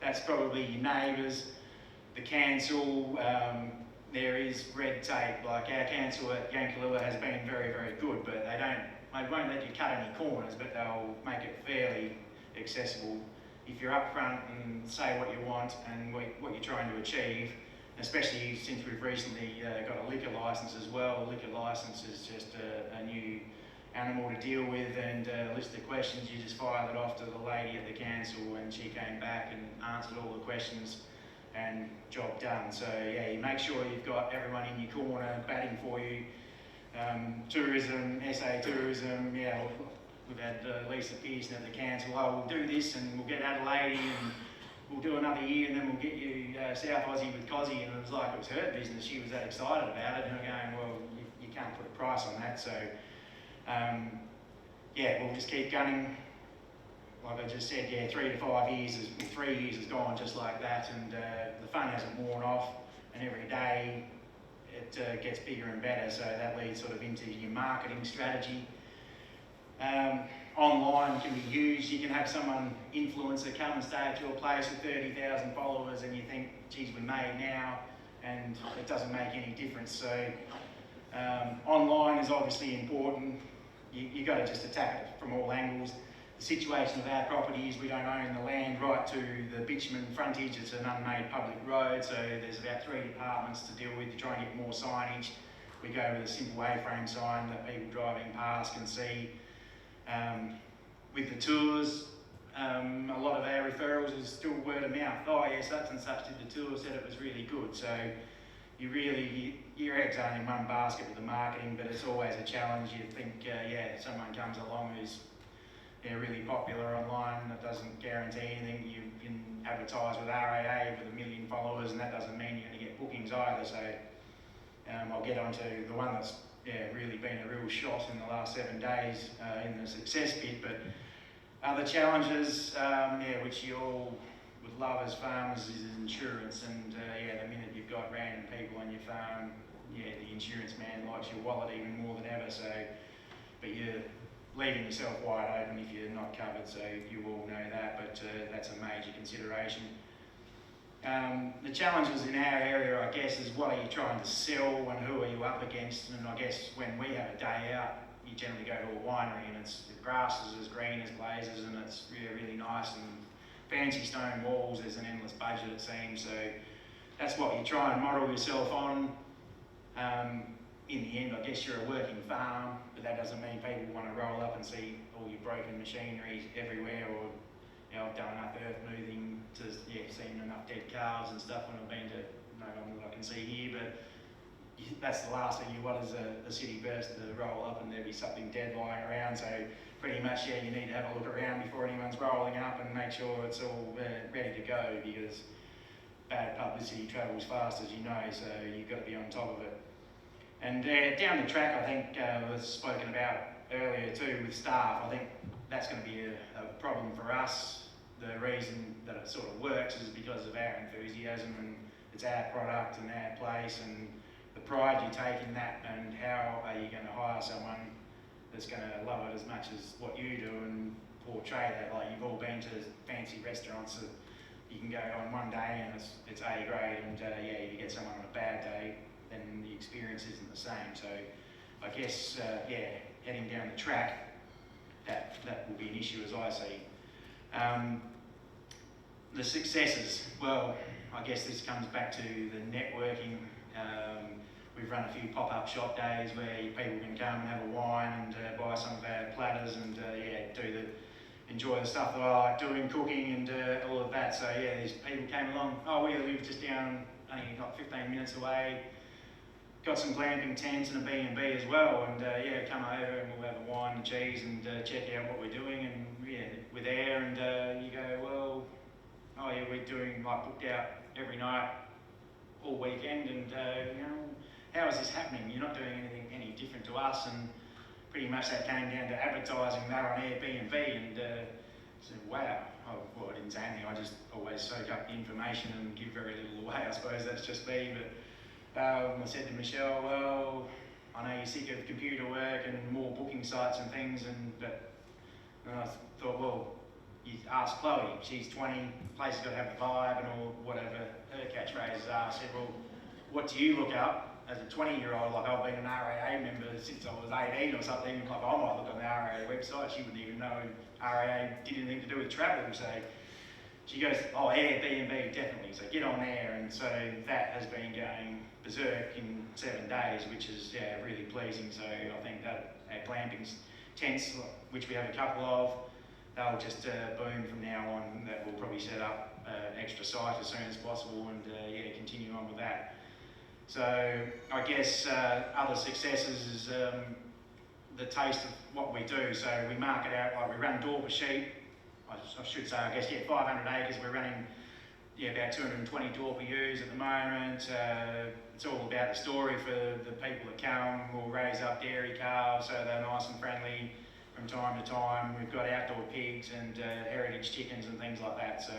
that's probably your neighbours, the council. There is red tape. Like our council at Yankalua has been very, very good, but they won't let you cut any corners, but they'll make it fairly accessible. If you're upfront and say what you want and what you're trying to achieve, especially since we've recently got a liquor licence as well. A liquor licence is just a new animal to deal with, and a list of questions, you just fire that off to the lady at the council, and she came back and answered all the questions and job done. So yeah, you make sure you've got everyone in your corner batting for you. Tourism, SA Tourism, yeah, we've had Lisa Pearson at the council, oh, we'll do this and we'll get Adelaide and we'll do another year and then we'll get you South Aussie with Cozzy, and it was like it was her business, she was that excited about it, and I'm going, well, you can't put a price on that. So yeah, we'll just keep gunning. Like I just said, yeah, 3 to 5 years, 3 years has gone just like that, and the fun hasn't worn off, and every day it gets bigger and better. So that leads sort of into your marketing strategy. Online can be used. You can have someone, influencer, come and stay at your place with 30,000 followers, and you think, geez, we made now, and it doesn't make any difference. So online is obviously important. You got to just attack it from all angles. The situation of our property is we don't own the land right to the bitumen frontage. It's an unmade public road, so there's about 3 departments to deal with to try and get more signage. We go with a simple A-frame sign that people driving past can see. With the tours, a lot of our referrals is still word of mouth. Oh yeah, such and such did the tour, said it was really good. So your eggs aren't in one basket with the marketing, but it's always a challenge. You think, yeah, someone comes along who's really popular online, that doesn't guarantee anything. You can advertise with RAA with 1 million followers, and that doesn't mean you're going to get bookings either. So I'll get onto the one that's really been a real shot in the last 7 days in the success bit. But other challenges, which you all would love as farmers is insurance, and the minute you've got random people on your farm, the insurance man likes your wallet even more than ever. So, but you're leaving yourself wide open if you're not covered. So you all know that, but that's a major consideration. The challenges in our area, I guess, is what are you trying to sell and who are you up against? And I guess when we have a day out, you generally go to a winery and the grass is as green as blazes and it's really, really nice and fancy stone walls. There's an endless budget, it seems. So that's what you try and model yourself on. In the end, I guess you're a working farm, but that doesn't mean people want to roll up and see all your broken machinery everywhere, or I've done enough earth moving to seen enough dead calves and stuff when I've been to no one that I can see here, but that's the last thing you want is a city burst to roll up and there be something dead lying around. So pretty much, you need to have a look around before anyone's rolling up and make sure it's all ready to go, because bad publicity travels fast, as you know, so you've got to be on top of it. And down the track, I think was spoken about earlier too with staff. I think that's going to be a problem for us. The reason that it sort of works is because of our enthusiasm, and it's our product and our place, and the pride you take in that, and how are you going to hire someone that's going to love it as much as what you do and portray that. Like, you've all been to fancy restaurants that you can go on one day and it's A grade, and if you get someone on a bad day, then the experience isn't the same. So I guess, heading down the track, that will be an issue as I see. The successes, well, I guess this comes back to the networking. We've run a few pop-up shop days where people can come and have a wine and buy some of our platters and enjoy the stuff that I like doing, cooking and all of that. So these people came along. Oh, we live just down, only like 15 minutes away. Got some glamping tents and a B&B as well, and come over and we'll have a wine and cheese and check out what we're doing, and we're there, and you go, well, we're doing like booked out every night all weekend, and how is this happening? You're not doing anything any different to us. And pretty much that came down to advertising. They're on Airbnb, and said, wow. I didn't say anything, I just always soak up the information and give very little away. I suppose that's just me, but I said to Michelle, well, I know you're sick of computer work and more booking sites and things, and I thought, well, you ask Chloe, she's 20, place has got to have the vibe and all, whatever her catchphrases are. I said, well, what do you look up as a 20-year-old? Like, I've been an RAA member since I was 18 or something. Like, I might look on the RAA website. She wouldn't even know RAA did anything to do with travel. So she goes, oh, Airbnb, definitely. So get on there. And so that has been going berserk in 7 days, which is really pleasing. So I think that our glamping tents, which we have a couple of, they'll just boom from now on. That we'll probably set up extra site as soon as possible, and continue on with that. So I guess other successes is the taste of what we do. So we market out, like we run Dorper sheep. I should say, 500 acres. We're running about 220 Dorper ewes at the moment. It's all about the story for the people that come. We'll raise up dairy calves so they're nice and friendly from time to time. We've got outdoor pigs and heritage chickens and things like that. So,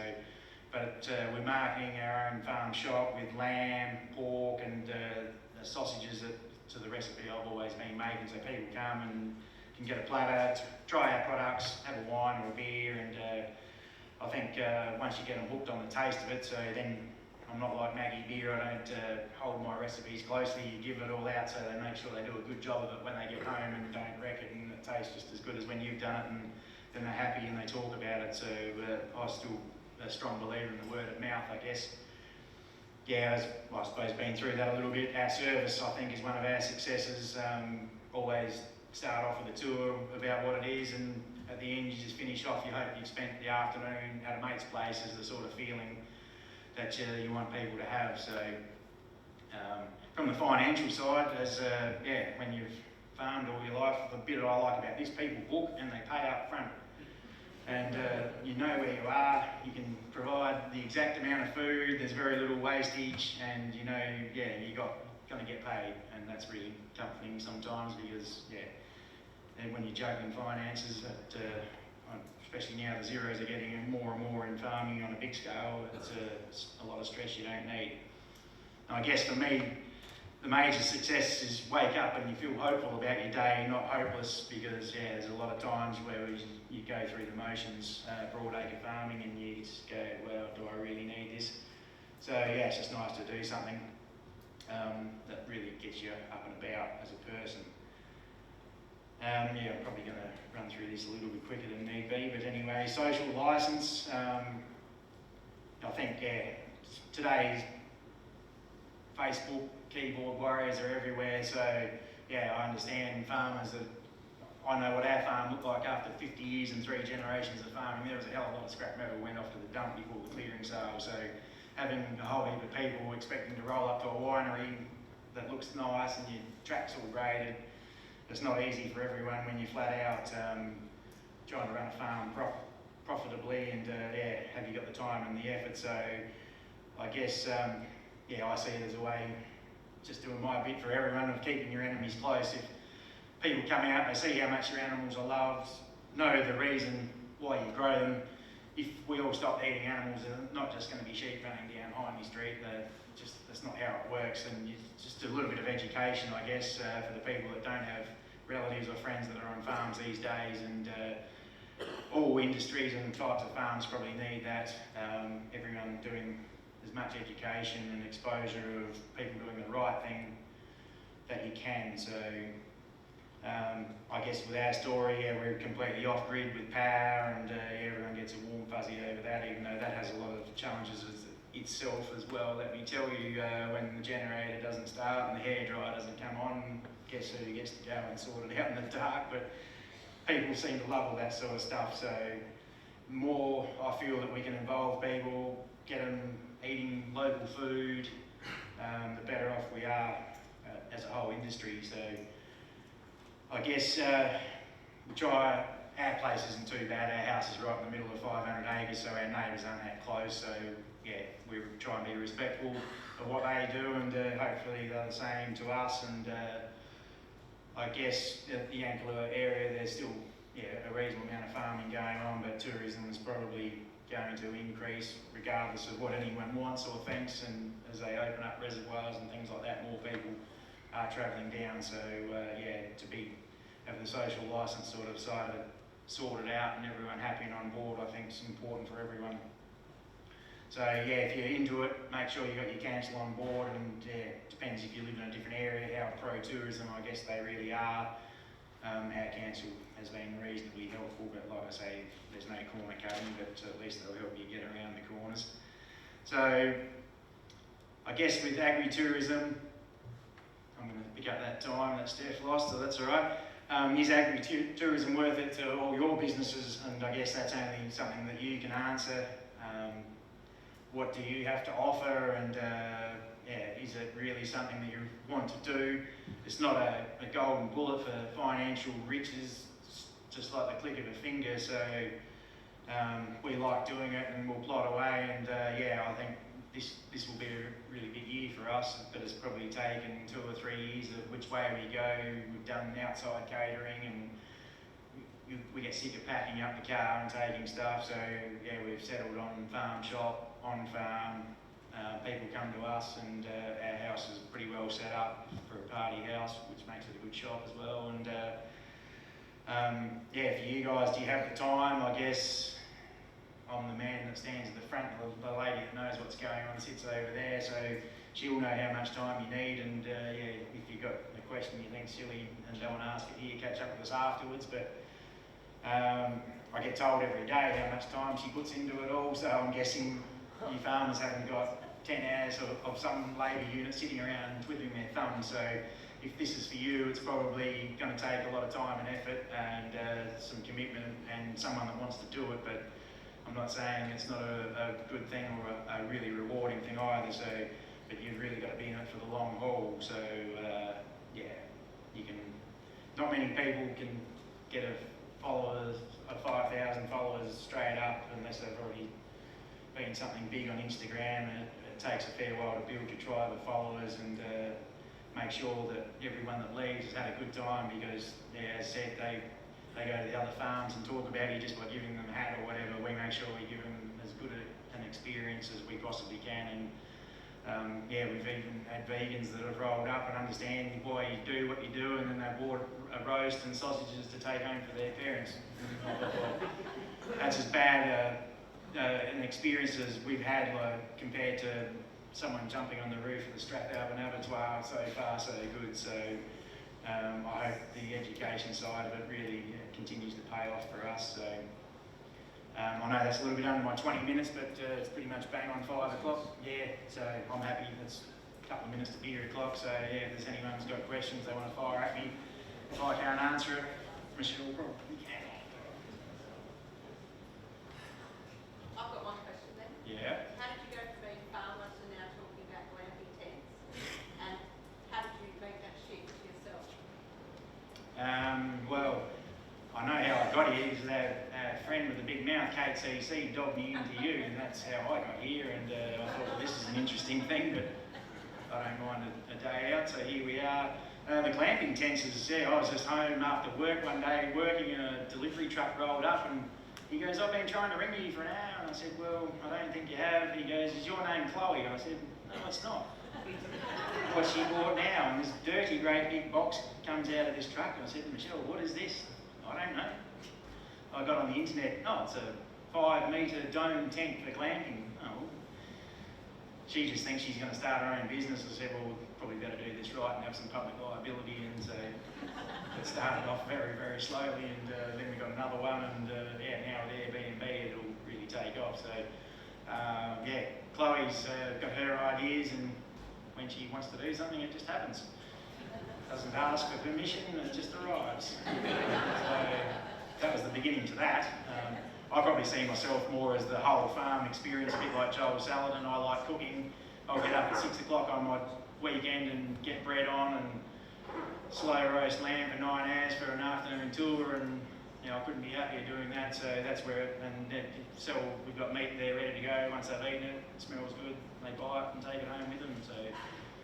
but we're marketing our own farm shop with lamb, pork, and the sausages to the recipe I've always been making. So people come and can get a platter, try our products, have a wine or a beer, and I think once you get them hooked on the taste of it, so then I'm not like Maggie Beer, I don't hold my recipes closely, you give it all out so they make sure they do a good job of it when they get home and don't wreck it, and it tastes just as good as when you've done it, and then they're happy and they talk about it. So I'm still a strong believer in the word of mouth, I guess. I suppose been through that a little bit. Our service, I think, is one of our successes. Always start off with a tour about what it is, and at the end you just finish off. You hope you've spent the afternoon at a mate's place, is the sort of feeling that you want people to have. So from the financial side, as when you've farmed all your life, the bit I like about this, people book and they pay up front. And you know where you are, you can provide the exact amount of food, there's very little wastage, and you know, you're going to get paid. And that's really comforting sometimes, because and when you're juggling finances, especially now the zeros are getting more and more in farming on a big scale. It's a lot of stress you don't need. And I guess for me, the major success is wake up and you feel hopeful about your day, not hopeless, because there's a lot of times where you go through the motions, broad acre farming, and you just go, well, do I really need this? So it's just nice to do something that really gets you up and about as a person. I'm probably going to run through this a little bit quicker than need be, but anyway, social licence. I think today's Facebook keyboard warriors are everywhere, so I understand farmers that I know what our farm looked like after 50 years and 3 generations of farming. There was a hell of a lot of scrap metal went off to the dump before the clearing sale, so having a whole heap of people expecting to roll up to a winery that looks nice and your track's all graded, it's not easy for everyone when you're flat out trying to run a farm profitably and have you got the time and the effort. So I guess I see it as a way, just doing my bit for everyone, of keeping your enemies close. If people come out, they see how much your animals are loved, know the reason why you grow them. If we all stopped eating animals, they're not just going to be sheep running down Hindley Street. That's not how it works. And just a little bit of education, I guess, for the people that don't have relatives or friends that are on farms these days. And all industries and types of farms probably need that. Everyone doing as much education and exposure of people doing the right thing that you can. So I guess with our story, we're completely off grid with power, and everyone gets a warm fuzzy over that, even though that has a lot of challenges itself as well. Let me tell you, when the generator doesn't start and the hairdryer doesn't come on, guess who gets to go and sort it out in the dark? But people seem to love all that sort of stuff, so more I feel that we can involve people, get them eating local food, the better off we are as a whole industry. So I guess we try, our place isn't too bad. Our house is right in the middle of 500 acres, so our neighbours aren't that close. So we try and be respectful of what they do, and hopefully they're the same to us. And I guess at the Yankalua area, there's still a reasonable amount of farming going on, but tourism is probably going to increase regardless of what anyone wants or thinks. And as they open up reservoirs and things like that, more people are travelling down. So to have the social licence sort of sorted out and everyone happy and on board, I think is important for everyone. So if you're into it, make sure you got your council on board, and depends if you live in a different area how pro-tourism I guess they really are. Our council has been reasonably helpful, but like I say, there's no corner cutting, but at least they'll help you get around the corners. So I guess with agri-tourism, I'm going to pick up that time that Steph lost, so that's all right. Is agri-tourism worth it to all your businesses? And I guess that's only something that you can answer. What do you have to offer? And is it really something that you want to do? It's not a golden bullet for financial riches, just like the click of a finger. So we like doing it, and we'll plod away. And I think this will be a really big year for us, but it's probably taken 2 or 3 years of which way we go. We've done outside catering, and we get sick of packing up the car and taking stuff. So we've settled on farm shop, on farm. People come to us, and our house is pretty well set up for a party house, which makes it a good shop as well. And for you guys, do you have the time? I guess I'm the man that stands at the front. The lady that knows what's going on sits over there, so she'll know how much time you need. And if you've got a question you think silly and don't want to ask it here, catch up with us afterwards. But I get told every day how much time she puts into it all, so I'm guessing you farmers haven't got 10 hours of some labour unit sitting around twiddling their thumbs. So if this is for you, it's probably going to take a lot of time and effort and some commitment and someone that wants to do it. But I'm not saying it's not a good thing or a really rewarding thing either. So, but you've really got to be in it for the long haul. So you can. Not many people can get a 5,000 followers straight up unless they've already been something big on Instagram, and it takes a fair while to build your tribe of followers and make sure that everyone that leaves has had a good time, because as I said, they go to the other farms and talk about you just by giving them a hat or whatever. We make sure we give them as good an experience as we possibly can. And yeah, we've even had vegans that have rolled up and understand why you do what you do, and then they bought a roast and sausages to take home for their parents. That's as bad an experience as we've had, like, compared to someone jumping on the roof of the Strathalbyn abattoir. So far, so good. So I hope the education side of it really continues to pay off for us. So I know that's a little bit under my 20 minutes, but it's pretty much bang on 5 o'clock. Yeah, so I'm happy. It's a couple of minutes to beer o'clock. So yeah, if there's anyone who's got questions they want to fire at me, if I can't answer it, Michelle probably can. I've got one question then. Yeah. How did you go from being farmer to now talking about glamping tents? And how did you make that shift yourself? Well, I know how I got here because that friend with the big mouth, Kate CC, dogged me into you, and that's how I got here. And I thought, well, this is an interesting thing, but I don't mind a day out. So here we are. The glamping tents is, yeah, I was just home after work one day working, and a delivery truck rolled up, and he goes, I've been trying to ring you for an hour. And I said, well, I don't think you have. He goes, is your name Chloe? I said, no, it's not. What's she bought now? And this dirty, great big box comes out of this truck. I said, Michelle, what is this? I don't know. I got on the internet, oh, it's a 5-metre dome tent for glamping. Oh. She just thinks she's going to start her own business. I said, well, we'll probably better do this right and have some public liability. And so it started off very, very slowly, and then we got another one, and yeah, now with Airbnb it'll really take off. So yeah, Chloe's got her ideas, and when she wants to do something, it just happens. Doesn't ask for permission, it just arrives. So that was the beginning to that. I probably see myself more as the whole farm experience, a bit like Joel Salatin. I like cooking. I'll get up at 6 o'clock on my weekend and get bread on and slow roast lamb for 9 hours for an afternoon tour, and you know, I couldn't be happier doing that. So that's where so we've got meat there ready to go. Once they've eaten it, it smells good, they buy it and take it home with them. So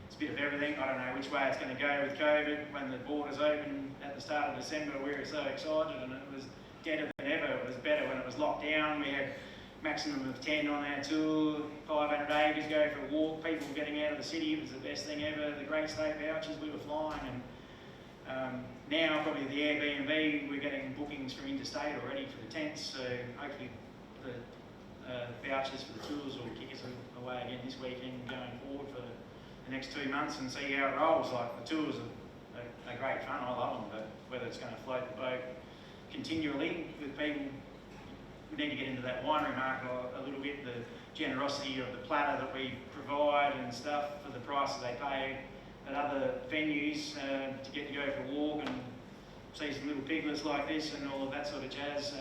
it's a bit of everything. I don't know which way it's going to go with COVID. When the borders open at the start of December, we were so excited, and it was deader than ever. It was better when it was locked down. We had maximum of 10 on our tour, 500 acres, go for a walk, people getting out of the city. It was the best thing ever. The Great State vouchers, we were flying. And now, probably the Airbnb, we're getting bookings from interstate already for the tents. So hopefully the vouchers for the tours will kick us away again this weekend, going forward for the next 2 months, and see how it rolls. Like, the tours are great fun, I love them, but whether it's going to float the boat continually with people, we need to get into that winery market a little bit, the generosity of the platter that we provide and stuff for the price that they pay at other venues to get to go for a walk and see some little piglets like this and all of that sort of jazz.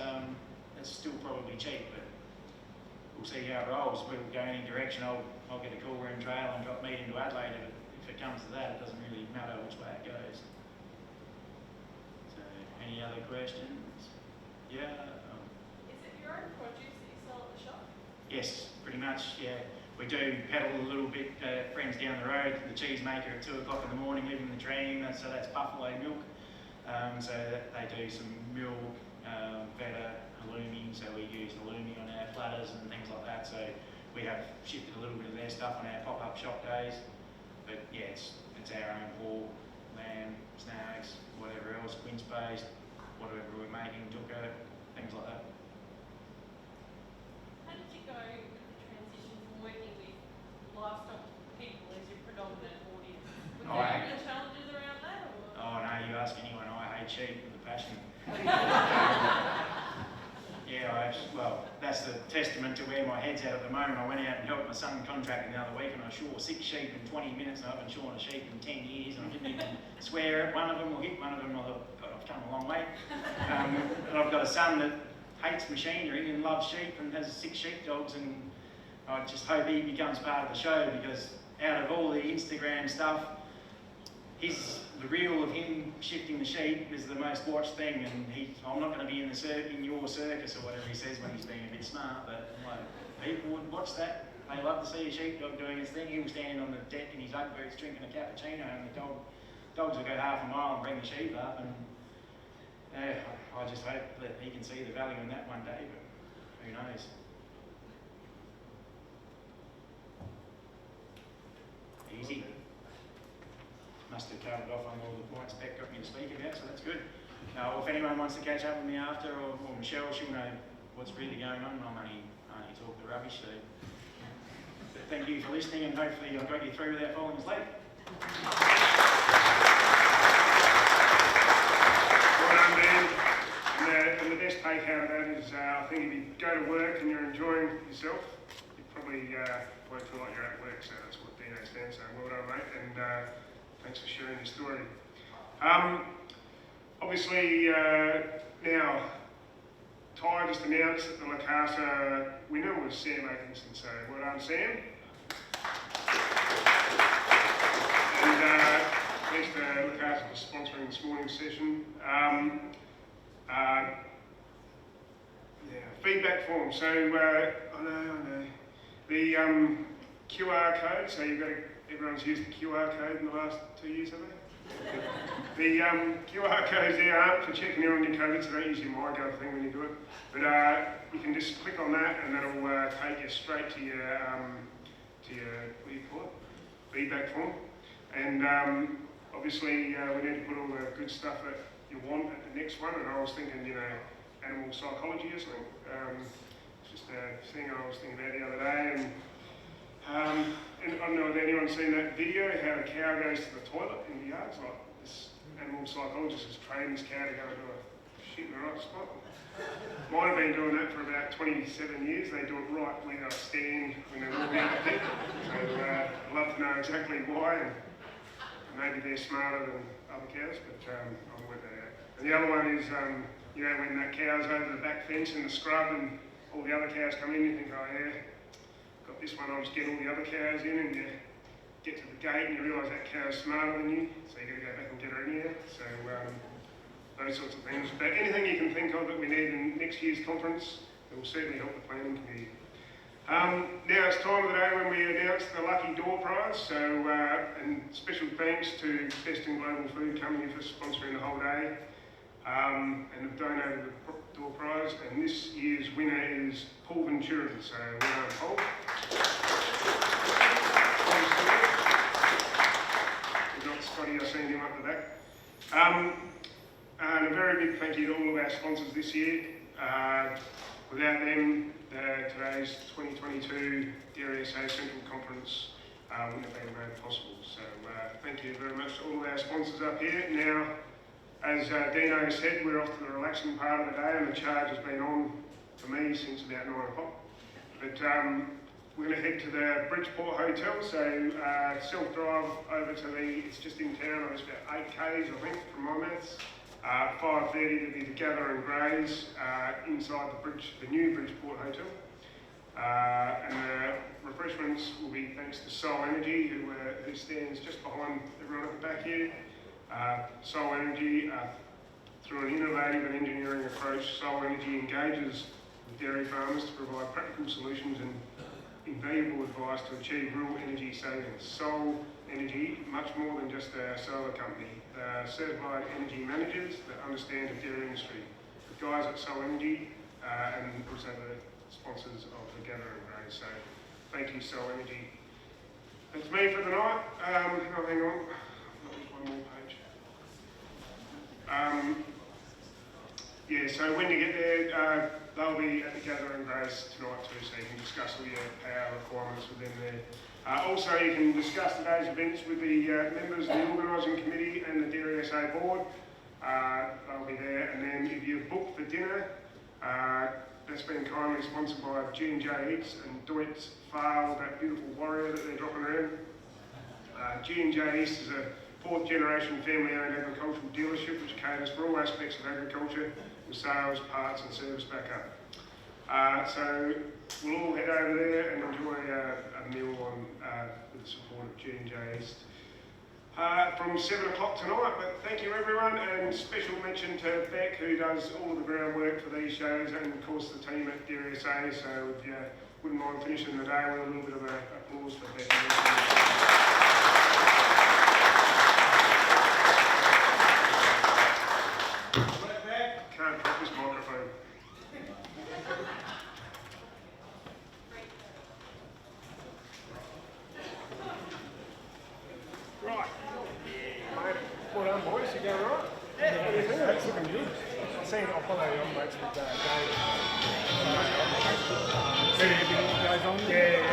It's still probably cheap, but we'll see how it rolls. We'll go any direction. I'll get a cool room trail and drop meat into Adelaide. If it comes to that, it doesn't really matter which way it goes. So, any other questions? Yeah. Is it your own produce that you sell at the shop? Yes, pretty much, yeah. We do peddle a little bit, friends down the road, the cheesemaker at 2 o'clock in the morning, living the dream, so that's buffalo milk. So they do some milk, feta, halloumi, so we use halloumi on our platters and things like that. So we have shifted a little bit of their stuff on our pop-up shop days. But yeah, it's our own pork, lamb, snacks, whatever else, quince paste, whatever we're making, tucker, things like that. How did you go with the transition from working with livestock people as your predominant audience? Was Oh, there any challenges around that? Or? Oh no, you ask anyone, I hate sheep with a passion. Yeah, well, that's the testament to where my head's at the moment. I went out and helped my son contracting the other week, and I shore 6 sheep in 20 minutes, and I haven't shorn a sheep in 10 years, and I didn't even swear at one of them or hit one of them. I thought, God, I've come a long way. And I've got a son that hates machinery and loves sheep and has 6 sheepdogs, and I just hope he becomes part of the show, because out of all the Instagram stuff, the reel of him shifting the sheep is the most watched thing, and I'm not going to be in your circus or whatever he says when he's being a bit smart, but like, people would watch that. They love to see a sheepdog doing his thing. He'll stand on the deck in his Ugg boots drinking a cappuccino, and the dogs will go half a mile and bring the sheep up. And I just hope that he can see the value in that one day, but who knows. Easy. Must have covered off on all the points Beck got me to speak about, so that's good. If anyone wants to catch up with me after, or Michelle, she'll know what's really going on. I'm only talk the rubbish, so thank you for listening, and hopefully I got you through without falling asleep. Well done, Dan. And the best take out of that is, I think if you go to work and you're enjoying yourself, you probably won't feel like you're at work, so that's what Dino stands for. Well done, mate, and thanks for sharing your story. Obviously, now, Ty just announced that the Lacasa winner was Sam Atkinson, so well done, Sam. And thanks to Lacasa for sponsoring this morning's session. Feedback form. So, I know. The QR code, so everyone's used the QR code in the last 2 years, have they? The QR codes there aren't for checking you're on your COVID, so don't use your MyGov thing when you do it. But you can just click on that, and that'll take you straight to your what do you call it? Feedback form. And obviously, we need to put all the good stuff that you want at the next one. And I was thinking, animal psychology or something. It's just a thing I was thinking about the other day. And I don't know if anyone's seen that video, how the cow goes to the toilet in the yard. It's like this animal psychologist has trained this cow to go into a shit in the right spot. Mine have been doing that for about 27 years. They do it right when they stand, when they walk out the pit. So I'd love to know exactly why, and maybe they're smarter than other cows, but I'll work that out. And the other one is, when that cow's over the back fence in the scrub and all the other cows come in, you think, oh yeah, got this one, I'll just get all the other cows in, and you get to the gate and you realise that cow's smarter than you, so you've got to go back and get her in here. So those sorts of things. But anything you can think of that we need in next year's conference, it will certainly help the planning committee. Now it's time of the day when we announce the Lucky Door Prize. So, and special thanks to Best in Global Food Company for sponsoring the whole day and have donated the door prize. And this year's winner is Paul Venturin. So, well done, Paul. We've got Scotty, I've seen him up the back. And a very big thank you to all of our sponsors this year. Without them, today's 2022 Dairy SA Central Conference wouldn't have been made possible. So thank you very much to all of our sponsors up here. Now, as Dino said, we're off to the relaxing part of the day, and the charge has been on for me since about 9 o'clock. But we're going to head to the Bridgeport Hotel, so self-drive over to it's just in town, it's about 8 k's I think from my maths. 5:30 to be the Gather and Graze inside the new Bridgeport Hotel. And the refreshments will be thanks to Soul Energy, who stands just behind everyone at the back here. Soul Energy, through an innovative and engineering approach, Soul Energy engages with dairy farmers to provide practical solutions and invaluable advice to achieve real energy savings. Soul Energy, much more than just a solar company. They're certified energy managers that understand the dairy industry. The guys at Soul Energy and also the sponsors of the Gather and Graze. So thank you, Soul Energy. That's me for the night. Oh, hang on. There's one more page. So when you get there, they'll be at the Gather and Graze tonight too, so you can discuss all your power requirements with them there. Also, you can discuss today's events with the members of the organising committee and the Dairy SA board. They'll be there, and then if you book for dinner, that's been kindly sponsored by G&J Eats and Deutz Farl, that beautiful warrior that they're dropping around. G&J Eats is a 4th generation family-owned agricultural dealership which caters for all aspects of agriculture with sales, parts and service backup. So we'll all head over there and enjoy a meal with the support of G&J East from 7 o'clock tonight. But thank you everyone, and special mention to Beck, who does all of the groundwork for these shows, and of course the team at Dairy SA. So if you wouldn't mind finishing the day with a little bit of applause for Beck. Right back. I've seen, I'll follow you on mates with Dave. Met him, goes on? Yeah.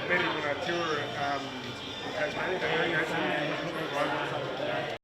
Met him on a tour at Tasmania.